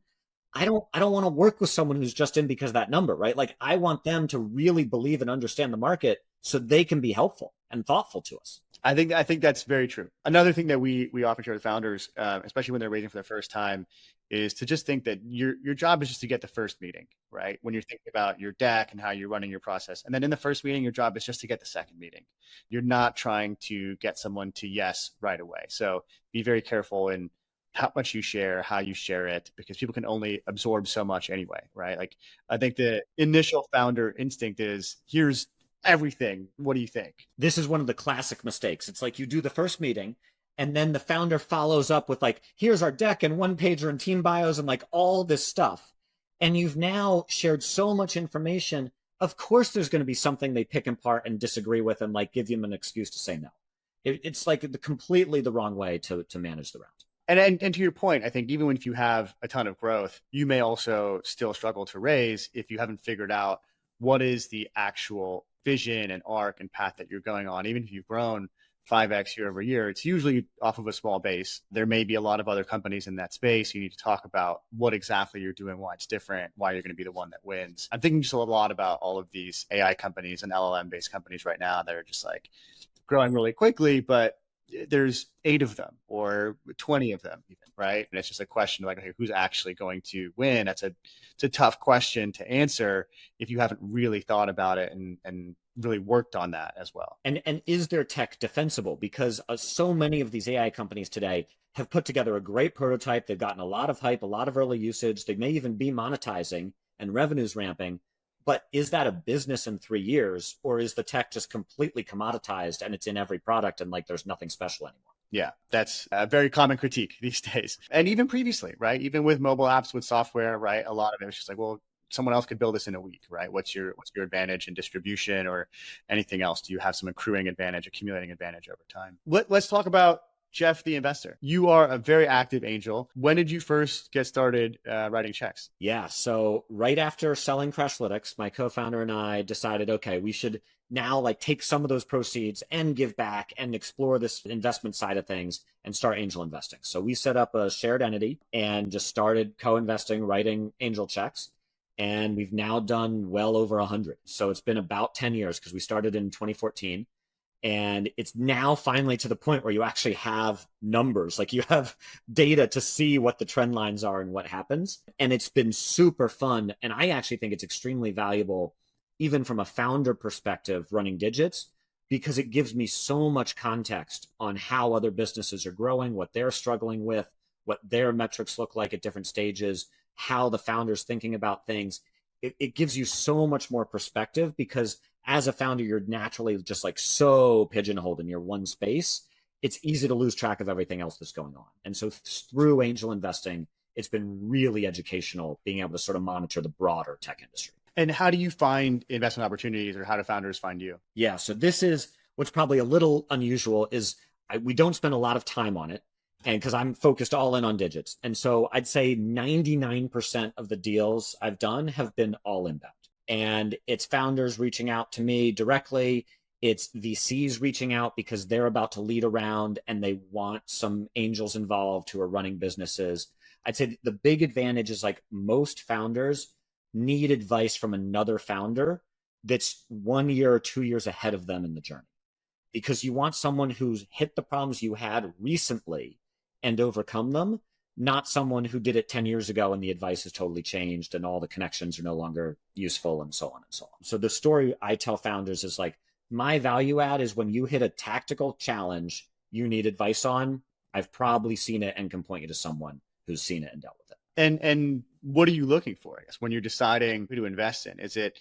Speaker 1: I don't want to work with someone who's just in because of that number, right? Like I want them to really believe and understand the market so they can be helpful and thoughtful to us.
Speaker 2: I think that's very true. Another thing that we often share with founders, especially when they're raising for the first time, is to just think that your job is just to get the first meeting, right? When you're thinking about your deck and how you're running your process. And then in the first meeting, your job is just to get the second meeting. You're not trying to get someone to yes right away. So be very careful in how much you share, how you share it, because people can only absorb so much anyway, right? Like I think the initial founder instinct is, here's everything. What do you think?
Speaker 1: This is one of the classic mistakes. It's like you do the first meeting and then the founder follows up with like, here's our deck and one pager and team bios and like all this stuff. And you've now shared so much information. Of course, there's going to be something they pick apart and disagree with and like give them an excuse to say no. It's like completely the wrong way to manage the round.
Speaker 2: And to your point, I think even if you have a ton of growth, you may also still struggle to raise if you haven't figured out what is the actual vision and arc and path that you're going on. Even if you've grown 5x year over year, it's usually off of a small base. There may be a lot of other companies in that space. You need to talk about what exactly you're doing, why it's different, why you're going to be the one that wins. I'm thinking just a lot about all of these AI companies and LLM-based companies right now that are just like growing really quickly, but there's 8 of them or 20 of them even, right? And it's just a question of like, okay, who's actually going to win? It's a tough question to answer if you haven't really thought about it and really worked on that as well.
Speaker 1: And is their tech defensible? Because so many of these AI companies today have put together a great prototype. They've gotten a lot of hype, a lot of early usage. They may even be monetizing and revenues ramping. But is that a business in 3 years, or is the tech just completely commoditized and it's in every product and like there's nothing special anymore?
Speaker 2: Yeah, that's a very common critique these days. And even previously, right? Even with mobile apps, with software, right? A lot of it was just like, well, someone else could build this in a week, right? What's your advantage in distribution or anything else? Do you have some accruing advantage, accumulating advantage over time? Let's talk about Jeff, the investor. You are a very active angel. When did you first get started writing checks?
Speaker 1: Yeah, so right after selling Crashlytics, my co-founder and I decided, okay, we should now like take some of those proceeds and give back and explore this investment side of things and start angel investing. So we set up a shared entity and just started co-investing, writing angel checks. And we've now done well over 100. So it's been about 10 years because we started in 2014. And it's now finally to the point where you actually have numbers, like you have data to see what the trend lines are and what happens. And it's been super fun. And I actually think it's extremely valuable, even from a founder perspective, running digits, because it gives me so much context on how other businesses are growing, what they're struggling with, what their metrics look like at different stages, how the founder's thinking about things. It gives you so much more perspective because as a founder, you're naturally just like so pigeonholed in your one space. It's easy to lose track of everything else that's going on. And so through angel investing, it's been really educational being able to sort of monitor the broader tech industry.
Speaker 2: And how do you find investment opportunities, or how do founders find you?
Speaker 1: Yeah, so this is what's probably a little unusual is we don't spend a lot of time on it. And because I'm focused all in on digits. And so I'd say 99% of the deals I've done have been all inbound. And it's founders reaching out to me directly. It's VCs reaching out because they're about to lead a round and they want some angels involved who are running businesses. I'd say the big advantage is like most founders need advice from another founder that's 1 year or 2 years ahead of them in the journey. Because you want someone who's hit the problems you had recently and overcome them, not someone who did it 10 years ago and the advice has totally changed and all the connections are no longer useful and so on and so on. So the story I tell founders is like, my value add is when you hit a tactical challenge you need advice on, I've probably seen it and can point you to someone who's seen it and dealt with it.
Speaker 2: And what are you looking for, I guess, when you're deciding who to invest in? Is it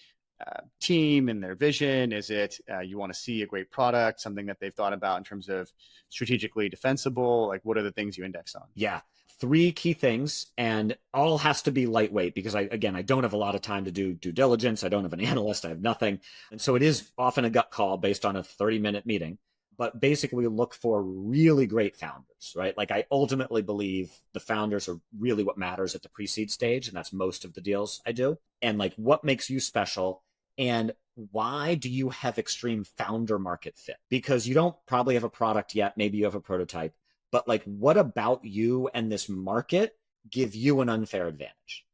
Speaker 2: team and their vision? Is it you want to see a great product, something that they've thought about in terms of strategically defensible? Like, what are the things you index on?
Speaker 1: Yeah. Three key things, and all has to be lightweight because I don't have a lot of time to do due diligence. I don't have an analyst. I have nothing. And so it is often a gut call based on a 30-minute meeting. But basically look for really great founders, right? Like I ultimately believe the founders are really what matters at the pre-seed stage. And that's most of the deals I do. And like what makes you special and why do you have extreme founder market fit? Because you don't probably have a product yet. Maybe you have a prototype, but like what about you and this market give you an unfair advantage?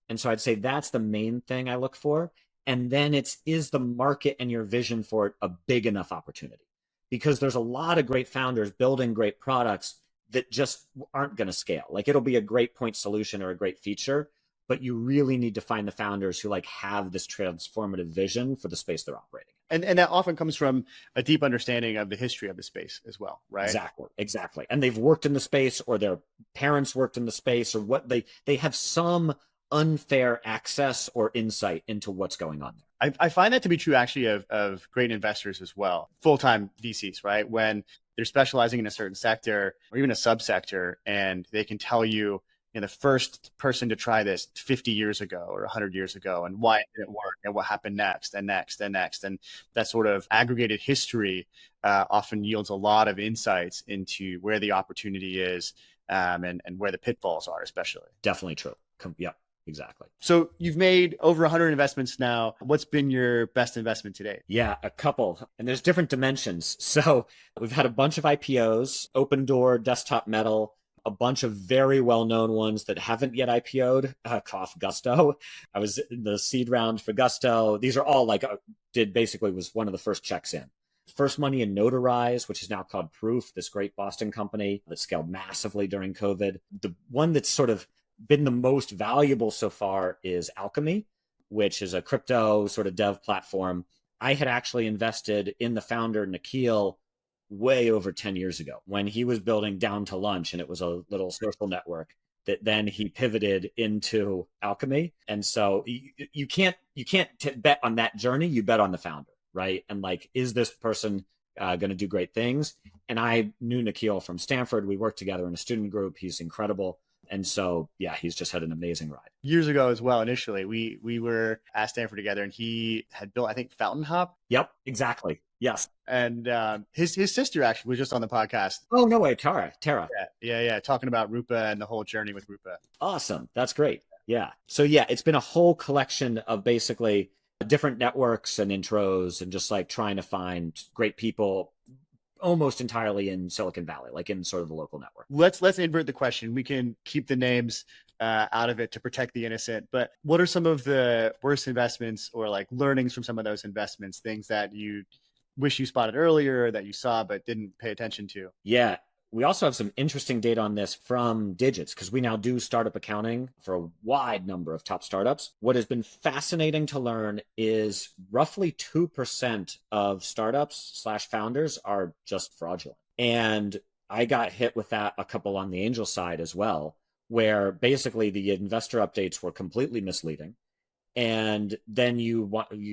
Speaker 1: And so I'd say that's the main thing I look for. And then is the market and your vision for it a big enough opportunity? Because there's a lot of great founders building great products that just aren't going to scale. Like it'll be a great point solution or a great feature, but you really need to find the founders who like have this transformative vision for the space they're operating in.
Speaker 2: And that often comes from a deep understanding of the history of the space as well, right?
Speaker 1: Exactly. And they've worked in the space or their parents worked in the space or what they have some unfair access or insight into what's going on there.
Speaker 2: I find that to be true actually of great investors as well, full-time VCs, right? When they're specializing in a certain sector or even a subsector, and they can tell you, the first person to try this 50 years ago or 100 years ago and why it didn't work and what happened next and next and next. And that sort of aggregated history often yields a lot of insights into where the opportunity is and where the pitfalls are, especially.
Speaker 1: Definitely true. Yep. Exactly.
Speaker 2: So you've made over 100 investments now. What's been your best investment today?
Speaker 1: Yeah, a couple. And there's different dimensions. So we've had a bunch of IPOs, Open Door, Desktop Metal, a bunch of very well-known ones that haven't yet IPO'd, cough Gusto. I was in the seed round for Gusto. These are all like, was one of the first checks in. First money in Notarize, which is now called Proof, this great Boston company that scaled massively during COVID. The one that's sort of been the most valuable so far is Alchemy, which is a crypto sort of dev platform. I had actually invested in the founder, Nikhil, way over 10 years ago when he was building Down to Lunch, and it was a little social network that then he pivoted into Alchemy. And so you can't bet on that journey. You bet on the founder, right? And like, is this person going to do great things? And I knew Nikhil from Stanford. We worked together in a student group. He's incredible. And so, yeah, he's just had an amazing ride.
Speaker 2: Years ago as well, initially, we were at Stanford together, and he had built, I think, Fountain Hop.
Speaker 1: Yep, exactly. Yes.
Speaker 2: And his sister actually was just on the podcast.
Speaker 1: Oh, no way. Tara.
Speaker 2: Yeah. Talking about Rupa and the whole journey with Rupa.
Speaker 1: Awesome. That's great. Yeah. So, yeah, it's been a whole collection of basically different networks and intros and just like trying to find great people almost entirely in Silicon Valley, like in sort of the local network.
Speaker 2: Let's invert the question. We can keep the names out of it to protect the innocent. But what are some of the worst investments or like learnings from some of those investments, things that you wish you spotted earlier, that you saw but didn't pay attention to?
Speaker 1: Yeah. We also have some interesting data on this from Digits because we now do startup accounting for a wide number of top startups. What has been fascinating to learn is roughly 2% of startups/founders are just fraudulent. And I got hit with that a couple on the angel side as well, where basically the investor updates were completely misleading. And then you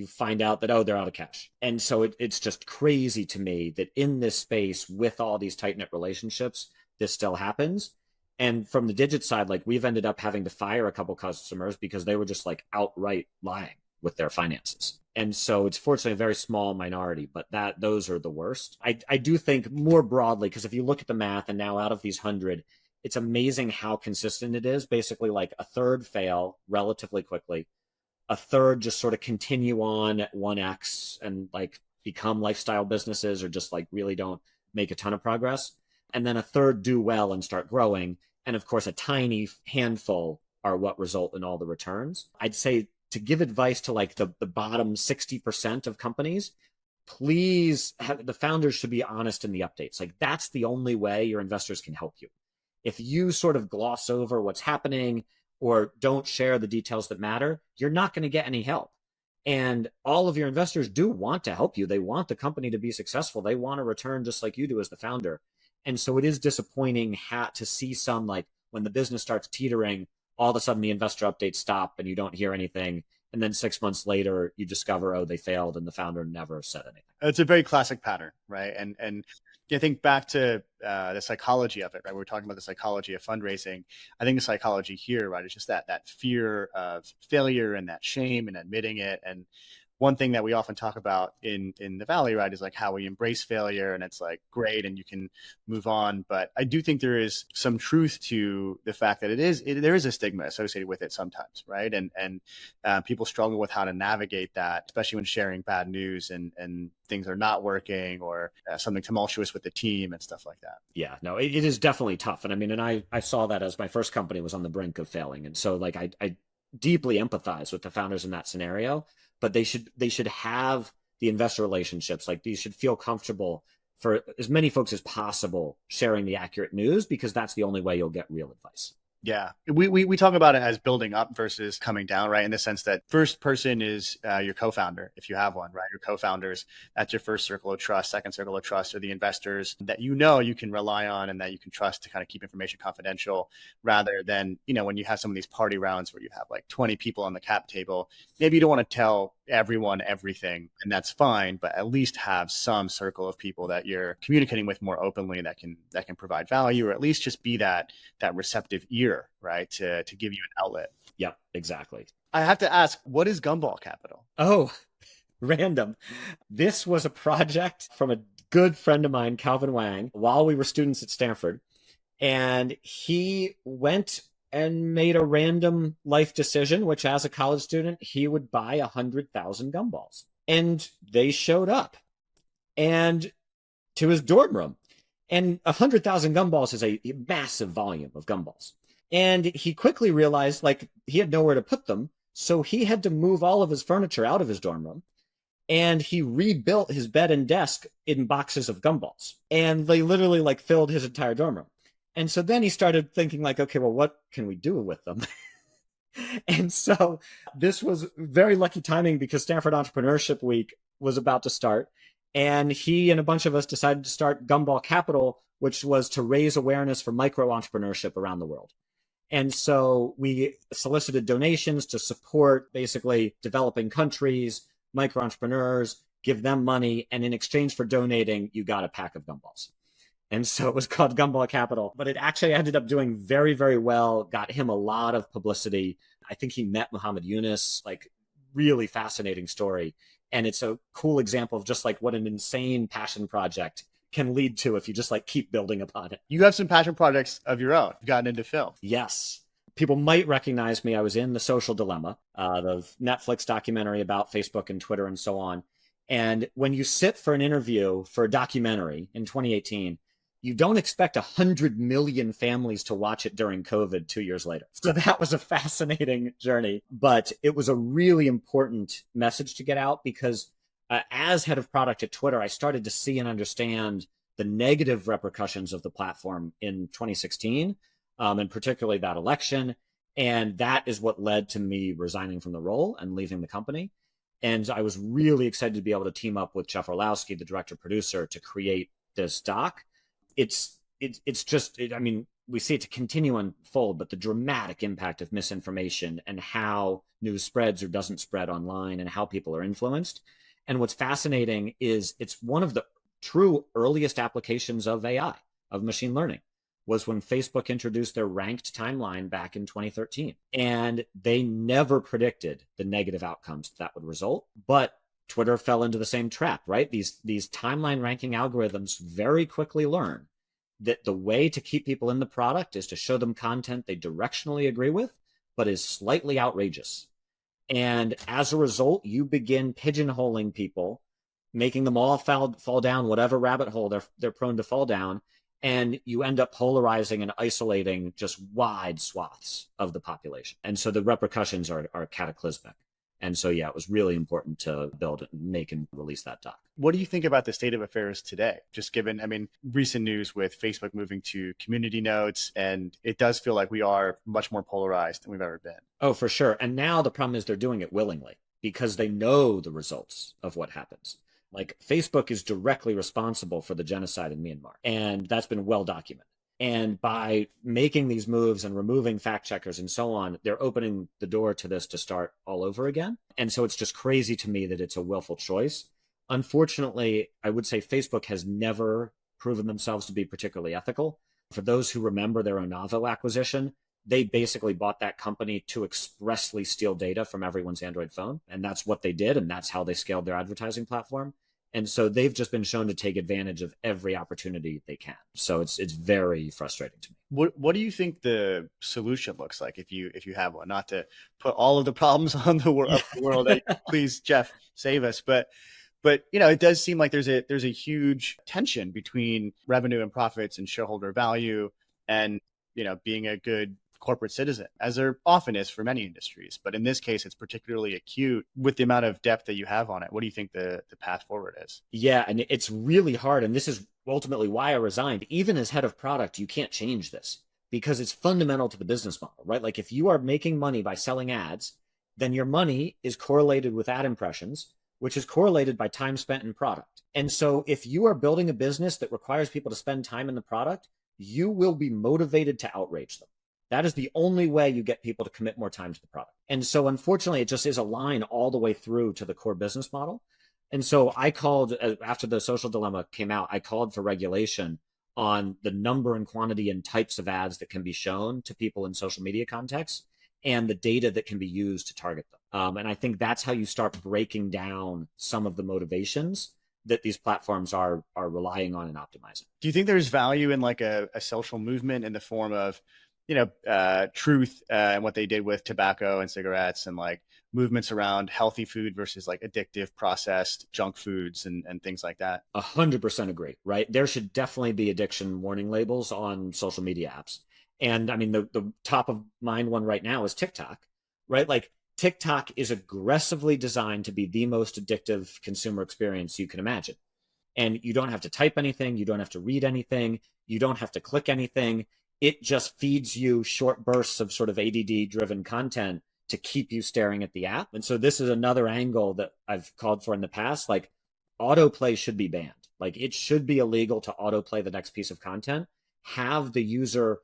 Speaker 1: find out that, oh, they're out of cash. And so it's just crazy to me that in this space with all these tight-knit relationships, this still happens. And from the Digit side, like we've ended up having to fire a couple customers because they were just like outright lying with their finances. And so it's fortunately a very small minority, but those are the worst. I do think more broadly, because if you look at the math and now out of these 100, it's amazing how consistent it is. Basically like a third fail relatively quickly. A third just sort of continue on at 1x and like become lifestyle businesses or just like really don't make a ton of progress. And then a third do well and start growing. And of course, a tiny handful are what result in all the returns. I'd say to give advice to like the bottom 60% of companies, please the founders should be honest in the updates. Like that's the only way your investors can help you. If you sort of gloss over what's happening or don't share the details that matter, you're not going to get any help. And all of your investors do want to help you. They want the company to be successful. They want a return just like you do as the founder. And so it is disappointing to see some, like when the business starts teetering, all of a sudden the investor updates stop and you don't hear anything. And then 6 months later, you discover, oh, they failed and the founder never said anything.
Speaker 2: It's a very classic pattern, right? And I think back to the psychology of it, right? We're talking about the psychology of fundraising. I think the psychology here, right, is just that fear of failure and that shame and admitting it. And one thing that we often talk about in the Valley, right, is like how we embrace failure, and it's like great and you can move on. But I do think there is some truth to the fact that there is a stigma associated with it sometimes, right? And people struggle with how to navigate that, especially when sharing bad news and things are not working, or something tumultuous with the team and stuff like that.
Speaker 1: Yeah, no, it is definitely tough. And I mean, and I saw that as my first company was on the brink of failing. And so like I deeply empathize with the founders in that scenario, but they should have the investor relationships. Like, these should feel comfortable for as many folks as possible sharing the accurate news, because that's the only way you'll get real advice.
Speaker 2: Yeah, we talk about it as building up versus coming down, right? In the sense that first person is your co-founder, if you have one, right? Your co-founders, that's your first circle of trust. Second circle of trust are the investors that you can rely on and that you can trust to kind of keep information confidential, rather than, when you have some of these party rounds where you have like 20 people on the cap table, maybe you don't want to tell everyone everything, and that's fine, but at least have some circle of people that you're communicating with more openly that can provide value, or at least just be that receptive ear, right, to give you an outlet.
Speaker 1: Yep, exactly.
Speaker 2: I have to ask, what is Gumball Capital?
Speaker 1: Oh, random. This was a project from a good friend of mine, Calvin Wang, while we were students at Stanford, and he went and made a random life decision, which as a college student, he would buy 100,000 gumballs. And they showed up and to his dorm room. And 100,000 gumballs is a massive volume of gumballs. And he quickly realized, like, he had nowhere to put them. So he had to move all of his furniture out of his dorm room. And he rebuilt his bed and desk in boxes of gumballs. And they literally like filled his entire dorm room. And so then he started thinking like, okay, well, what can we do with them? And so this was very lucky timing, because Stanford Entrepreneurship Week was about to start. And he and a bunch of us decided to start Gumball Capital, which was to raise awareness for micro entrepreneurship around the world. And so we solicited donations to support basically developing countries, micro entrepreneurs, give them money. And in exchange for donating, you got a pack of gumballs. And so it was called Gumball Capital, but it actually ended up doing very, very well, got him a lot of publicity. I think he met Muhammad Yunus, like, really fascinating story. And it's a cool example of just like what an insane passion project can lead to if you just like keep building upon it.
Speaker 2: You have some passion projects of your own. You've gotten into film.
Speaker 1: Yes. People might recognize me. I was in The Social Dilemma, the Netflix documentary about Facebook and Twitter and so on. And when you sit for an interview for a documentary in 2018, you don't expect 100 million families to watch it during COVID 2 years later. So that was a fascinating journey, but it was a really important message to get out, because as head of product at Twitter, I started to see and understand the negative repercussions of the platform in 2016, and particularly that election. And that is what led to me resigning from the role and leaving the company. And I was really excited to be able to team up with Jeff Orlowski, the director producer, to create this doc. It's just, I mean, we see it to continue unfold, but the dramatic impact of misinformation and how news spreads or doesn't spread online and how people are influenced. And what's fascinating is it's one of the true earliest applications of AI, of machine learning, was when Facebook introduced their ranked timeline back in 2013. And they never predicted the negative outcomes that would result, but Twitter fell into the same trap, right? These timeline ranking algorithms very quickly learn that the way to keep people in the product is to show them content they directionally agree with, but is slightly outrageous. And as a result, you begin pigeonholing people, making them all fall down whatever rabbit hole they're prone to fall down. And you end up polarizing and isolating just wide swaths of the population. And so the repercussions are cataclysmic. And so, yeah, it was really important to build, make, and release that doc.
Speaker 2: What do you think about the state of affairs today? Just given, I mean, recent news with Facebook moving to community nodes, and it does feel like we are much more polarized than we've ever been.
Speaker 1: Oh, for sure. And now the problem is they're doing it willingly because they know the results of what happens. Like, Facebook is directly responsible for the genocide in Myanmar, and that's been well documented. And by making these moves and removing fact checkers and so on, they're opening the door to this to start all over again. And so it's just crazy to me that it's a willful choice. Unfortunately, I would say Facebook has never proven themselves to be particularly ethical. For those who remember their Onavo acquisition, they basically bought that company to expressly steal data from everyone's Android phone. And that's what they did. And that's how they scaled their advertising platform. And so they've just been shown to take advantage of every opportunity they can. So it's very frustrating to me.
Speaker 2: What do you think the solution looks like if you have one? Not to put all of the problems on the world. Please, Jeff, save us. But it does seem like there's a huge tension between revenue and profits and shareholder value and being a good corporate citizen, as there often is for many industries. But in this case, it's particularly acute with the amount of depth that you have on it. What do you think the path forward is?
Speaker 1: Yeah, and it's really hard. And this is ultimately why I resigned. Even as head of product, you can't change this because it's fundamental to the business model, right? Like if you are making money by selling ads, then your money is correlated with ad impressions, which is correlated by time spent in product. And so if you are building a business that requires people to spend time in the product, you will be motivated to outrage them. That is the only way you get people to commit more time to the product. And so unfortunately, it just is a line all the way through to the core business model. And so I called, after the social dilemma came out, I called for regulation on the number and quantity and types of ads that can be shown to people in social media contexts and the data that can be used to target them. And I think that's how you start breaking down some of the motivations that these platforms are relying on and optimizing.
Speaker 2: Do you think there's value in like a social movement in the form of truth and what they did with tobacco and cigarettes and like movements around healthy food versus like addictive processed junk foods and things like that?
Speaker 1: 100% agree, right? There should definitely be addiction warning labels on social media apps. And I mean, the top of mind one right now is TikTok, right? Like TikTok is aggressively designed to be the most addictive consumer experience you can imagine. And you don't have to type anything. You don't have to read anything. You don't have to click anything. It just feeds you short bursts of sort of ADD driven content to keep you staring at the app. And so this is another angle that I've called for in the past. Like autoplay should be banned. Like it should be illegal to autoplay the next piece of content. Have the user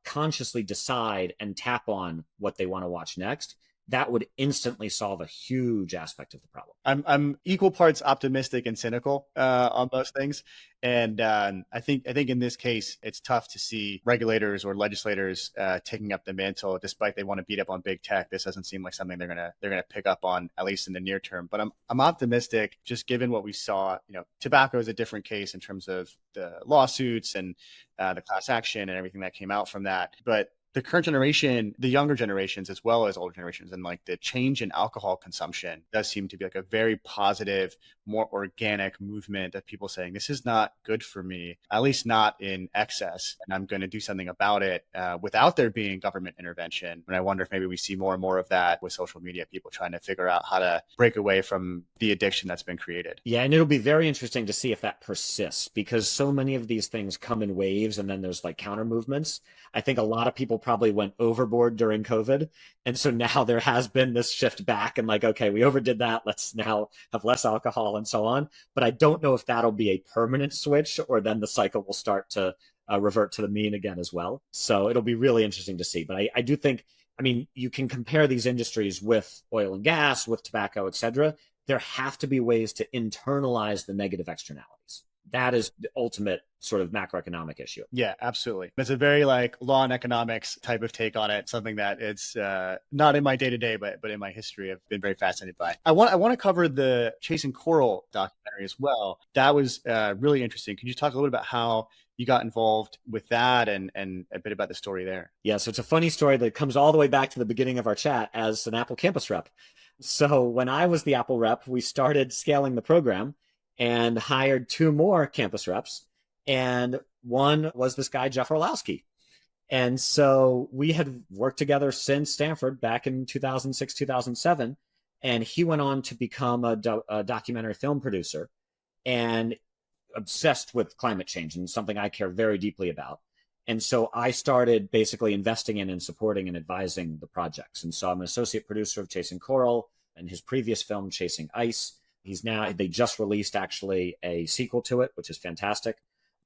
Speaker 1: consciously decide and tap on what they want to watch next. That would instantly solve a huge aspect of the problem.
Speaker 2: I'm equal parts optimistic and cynical on most things. And I think in this case, it's tough to see regulators or legislators taking up the mantle, despite they want to beat up on big tech. This doesn't seem like something they're gonna pick up on, at least in the near term. But I'm optimistic, just given what we saw. Tobacco is a different case in terms of the lawsuits and the class action and everything that came out from that. But the current generation, the younger generations, as well as older generations, and like the change in alcohol consumption does seem to be like a very positive, more organic movement of people saying, this is not good for me, at least not in excess. And I'm going to do something about it without there being government intervention. And I wonder if maybe we see more and more of that with social media, people trying to figure out how to break away from the addiction that's been created.
Speaker 1: Yeah, and it'll be very interesting to see if that persists, because so many of these things come in waves and then there's like counter movements. I think a lot of people probably went overboard during COVID. And so now there has been this shift back and like, okay, we overdid that. Let's now have less alcohol and so on. But I don't know if that'll be a permanent switch or then the cycle will start to revert to the mean again as well. So it'll be really interesting to see. But I do think, I mean, you can compare these industries with oil and gas, with tobacco, et cetera. There have to be ways to internalize the negative externalities. That is the ultimate sort of macroeconomic issue.
Speaker 2: Yeah, absolutely. It's a very like law and economics type of take on it. Something that it's not in my day to day, but in my history, I've been very fascinated by. I want to cover the Chasing Coral documentary as well. That was really interesting. Could you talk a little bit about how you got involved with that and a bit about the story there?
Speaker 1: Yeah, so it's a funny story that comes all the way back to the beginning of our chat as an Apple campus rep. So when I was the Apple rep, we started scaling the program and hired 2 more campus reps. And one was this guy, Jeff Orlowski. And so we had worked together since Stanford back in 2006, 2007. And he went on to become a documentary film producer and obsessed with climate change and something I care very deeply about. And so I started basically investing in and supporting and advising the projects. And so I'm an associate producer of Chasing Coral and his previous film, Chasing Ice. They just released actually a sequel to it, which is fantastic.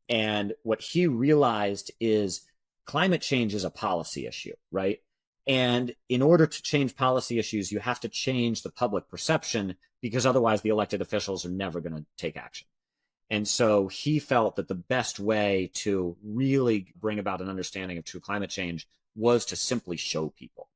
Speaker 1: And what he realized is climate change is a policy issue, right? And in order to change policy issues, you have to change the public perception, because otherwise the elected officials are never going to take action. And so he felt that the best way to really bring about an understanding of true climate change was to simply show people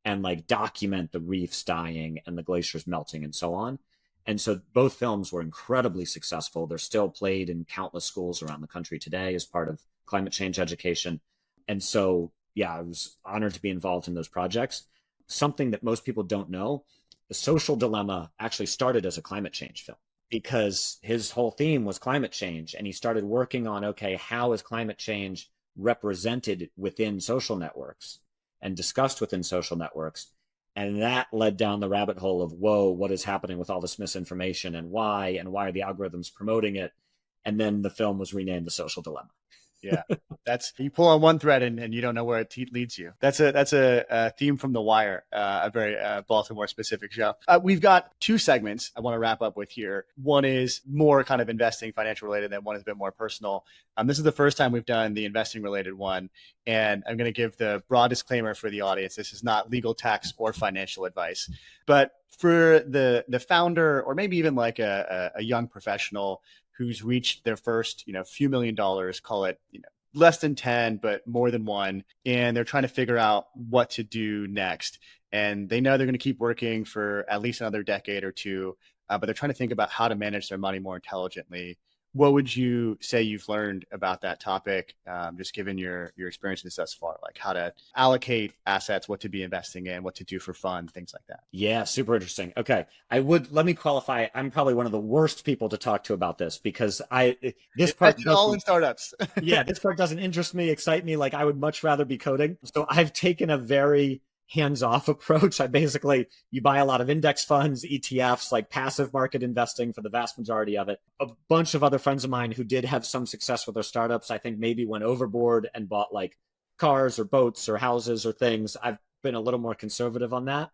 Speaker 1: and like document the reefs dying and the glaciers melting and so on. And so both films were incredibly successful. They're still played in countless schools around the country today as part of climate change education. And so, yeah, I was honored to be involved in those projects. Something that most people don't know, The Social Dilemma actually started as a climate change film because his whole theme was climate change. And he started working on, okay, how is climate change represented within social networks and discussed within social networks? And that led down the rabbit hole of, whoa, what is happening with all this misinformation and why are the algorithms promoting it? And then the film was renamed The Social Dilemma.
Speaker 2: Yeah, that's, you pull on one thread and you don't know where it leads you. That's a theme from The Wire, a very Baltimore specific show. We've got two segments I want to wrap up with here. One is more kind of investing, financial related, and one is a bit more personal. This is the first time we've done the investing related one, and I'm going to give the broad disclaimer for the audience. This is not legal, tax, or financial advice, but for the founder, or maybe even like a young professional who's reached their first, few $1 million, call it, less than 10, but more than one. And they're trying to figure out what to do next. And they know they're going to keep working for at least another decade or two, but they're trying to think about how to manage their money more intelligently. What would you say you've learned about that topic, just given your experiences thus far, like how to allocate assets, what to be investing in, what to do for fun, things like that?
Speaker 1: Yeah, super interesting. Okay. Let me qualify. I'm probably one of the worst people to talk to about this because this part
Speaker 2: all in startups.
Speaker 1: Yeah, this part doesn't interest me, excite me. Like I would much rather be coding. So I've taken a very hands-off approach. You buy a lot of index funds, ETFs, like passive market investing for the vast majority of it. A bunch of other friends of mine who did have some success with their startups, I think maybe went overboard and bought like cars or boats or houses or things. I've been a little more conservative on that.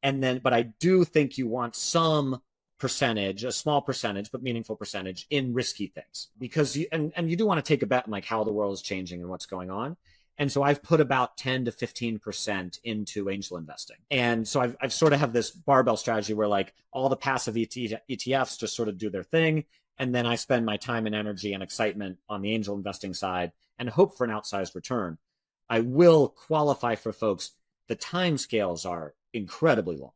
Speaker 1: But I do think you want some percentage, a small percentage, but meaningful percentage in risky things, because you do want to take a bet on like how the world is changing and what's going on. And so I've put about 10 to 15% into angel investing. And so I've sort of have this barbell strategy where like all the passive ETFs just sort of do their thing. And then I spend my time and energy and excitement on the angel investing side and hope for an outsized return. I will qualify for folks. The time scales are incredibly long.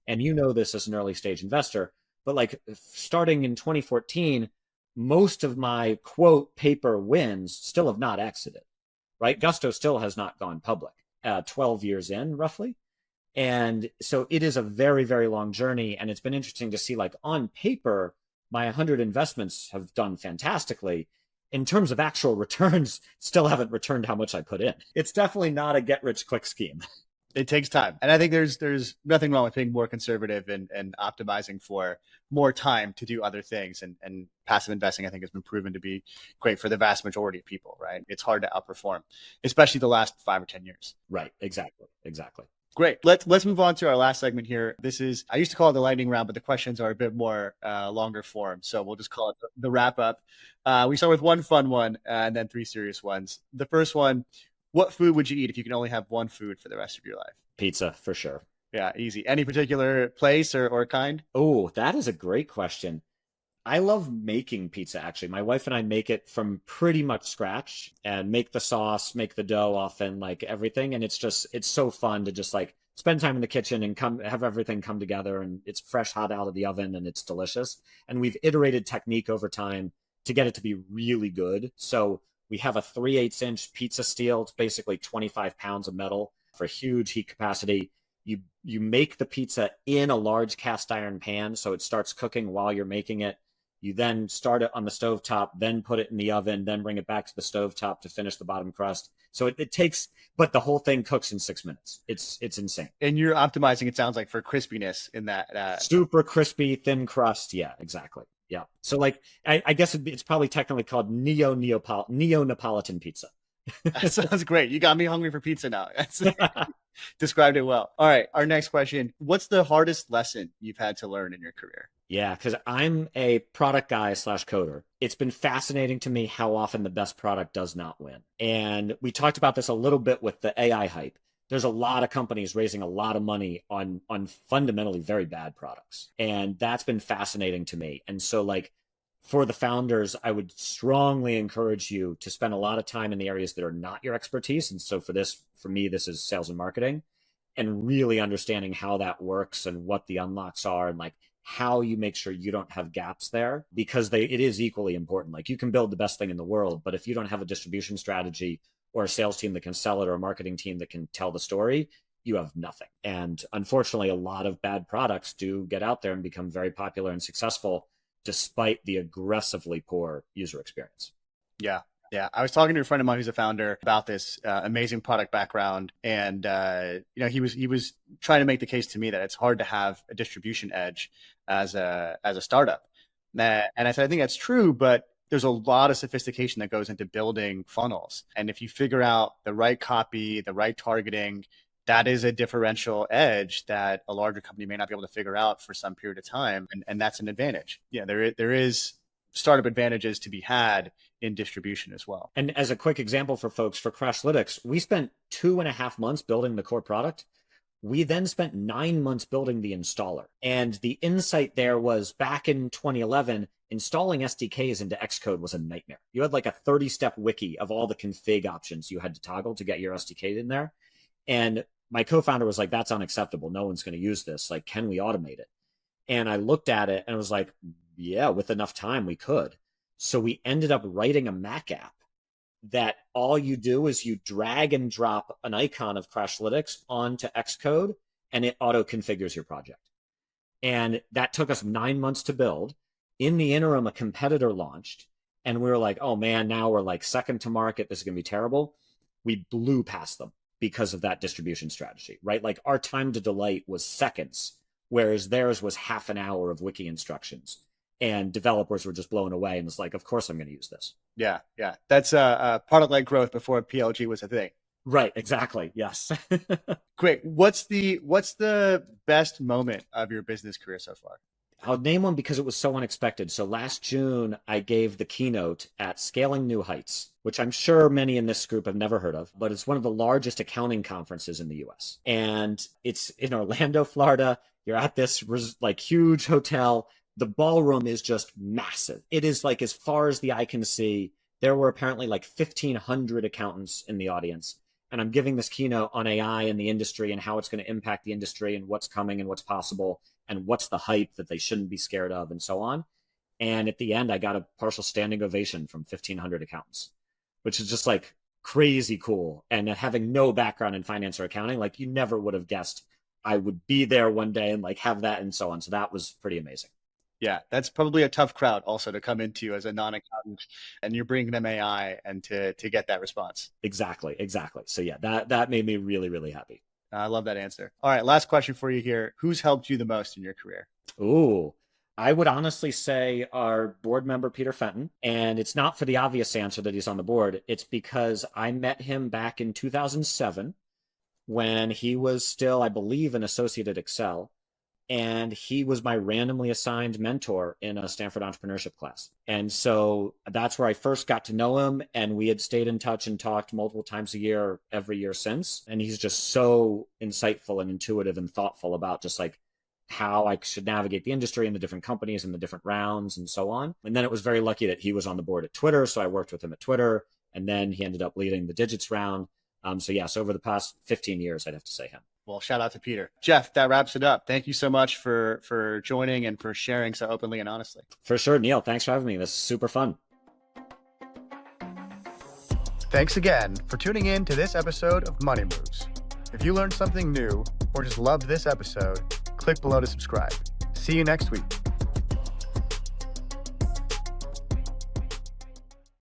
Speaker 1: And you know this as an early stage investor, but like starting in 2014, most of my quote paper wins still have not exited. Right? Gusto still has not gone public, 12 years in roughly. And so it is a very, very long journey. And it's been interesting to see, like on paper, my 100 investments have done fantastically. In terms of actual returns, still haven't returned how much I put in. It's definitely not a get rich quick scheme.
Speaker 2: It takes time. And I think there's nothing wrong with being more conservative and optimizing for more time to do other things. And passive investing, I think, has been proven to be great for the vast majority of people, right? It's hard to outperform, especially the last 5 or 10 years.
Speaker 1: Right. Exactly.
Speaker 2: Great. Let's move on to our last segment here. I used to call it the lightning round, but the questions are a bit more longer form. So we'll just call it the wrap up. We start with one fun one and then 3 serious ones. The first one, what food would you eat if you can only have one food for the rest of your life?
Speaker 1: Pizza, for sure.
Speaker 2: Yeah, easy. Any particular place or kind?
Speaker 1: Oh, that is a great question. I love making pizza, actually. My wife and I make it from pretty much scratch and make the sauce, make the dough often, like everything. And it's so fun to just like spend time in the kitchen and have everything come together. And it's fresh, hot out of the oven and it's delicious. And we've iterated technique over time to get it to be really good. So we have a 3/8-inch pizza steel. It's basically 25 pounds of metal for huge heat capacity. You make the pizza in a large cast iron pan, so it starts cooking while you're making it. You then start it on the stovetop, then put it in the oven, then bring it back to the stovetop to finish the bottom crust. So it takes, but the whole thing cooks in 6 minutes. It's insane.
Speaker 2: And you're optimizing, it sounds like, for crispiness in that.
Speaker 1: Super crispy, thin crust. Yeah, exactly. Yeah. So like, I guess it's probably technically called Neo-Neapolitan pizza.
Speaker 2: That sounds great. You got me hungry for pizza now. Described it well. All right. Our next question. What's the hardest lesson you've had to learn in your career?
Speaker 1: Yeah, because I'm a product guy / coder. It's been fascinating to me how often the best product does not win. And we talked about this a little bit with the AI hype. There's a lot of companies raising a lot of money on fundamentally very bad products. And that's been fascinating to me. And so like for the founders, I would strongly encourage you to spend a lot of time in the areas that are not your expertise. And so for me, this is sales and marketing, and really understanding how that works and what the unlocks are and like how you make sure you don't have gaps there, because it is equally important. Like you can build the best thing in the world, but if you don't have a distribution strategy or a sales team that can sell it or a marketing team that can tell the story, you have nothing. And unfortunately, a lot of bad products do get out there and become very popular and successful despite the aggressively poor user experience.
Speaker 2: Yeah. Yeah. I was talking to a friend of mine who's a founder about this amazing product background. And, he was trying to make the case to me that it's hard to have a distribution edge as a startup. And I said, I think that's true, but there's a lot of sophistication that goes into building funnels. And if you figure out the right copy, the right targeting, that is a differential edge that a larger company may not be able to figure out for some period of time. And that's an advantage. Yeah, there is startup advantages to be had in distribution as well.
Speaker 1: And as a quick example for folks, for Crashlytics, we spent 2.5 months building the core product. We then spent 9 months building the installer. And the insight there was back in 2011, installing SDKs into Xcode was a nightmare. You had like a 30-step wiki of all the config options you had to toggle to get your SDK in there. And my co-founder was like, that's unacceptable. No one's going to use this. Like, can we automate it? And I looked at it and was like, yeah, with enough time, we could. So we ended up writing a Mac app that all you do is you drag and drop an icon of Crashlytics onto Xcode and it auto configures your project. And that took us 9 months to build. In the interim, a competitor launched and we were like, oh man, now we're like second to market. This is going to be terrible. We blew past them because of that distribution strategy, right? Like our time to delight was seconds, whereas theirs was half an hour of wiki instructions. And developers were just blown away and was like, of course I'm going to use this.
Speaker 2: Yeah. That's product-led growth before PLG was a thing.
Speaker 1: Right. Exactly. Yes.
Speaker 2: Great. What's the best moment of your business career so far?
Speaker 1: I'll name one because it was so unexpected. So last June, I gave the keynote at Scaling New Heights, which I'm sure many in this group have never heard of, but it's one of the largest accounting conferences in the US. And it's in Orlando, Florida. You're at this like huge hotel. The ballroom is just massive. It is like as far as the eye can see. There were apparently like 1,500 accountants in the audience. And I'm giving this keynote on AI in the industry and how it's going to impact the industry and what's coming and what's possible and what's the hype that they shouldn't be scared of and so on. And at the end, I got a partial standing ovation from 1,500 accountants, which is just like crazy cool. And having no background in finance or accounting, like you never would have guessed I would be there one day and like have that and so on. So that was pretty amazing.
Speaker 2: Yeah, that's probably a tough crowd also to come into as a non-accountant, and you're bringing them AI and to get that response.
Speaker 1: Exactly. So yeah, that made me really, really happy.
Speaker 2: I love that answer. All right, last question for you here. Who's helped you the most in your career?
Speaker 1: Ooh, I would honestly say our board member, Peter Fenton. And it's not for the obvious answer that he's on the board. It's because I met him back in 2007 when he was still, I believe, an associate at Excel. And he was my randomly assigned mentor in a Stanford entrepreneurship class. And so that's where I first got to know him. And we had stayed in touch and talked multiple times a year, every year since. And he's just so insightful and intuitive and thoughtful about just like how I should navigate the industry and the different companies and the different rounds and so on. And then it was very lucky that he was on the board at Twitter. So I worked with him at Twitter. And then he ended up leading the Digits round. So over the past 15 years, I'd have to say him.
Speaker 2: Well, shout out to Peter. Jeff, that wraps it up. Thank you so much for joining and for sharing so openly and honestly.
Speaker 1: For sure, Neil. Thanks for having me. This is super fun.
Speaker 2: Thanks again for tuning in to this episode of Money Moves. If you learned something new or just loved this episode, click below to subscribe. See you next week.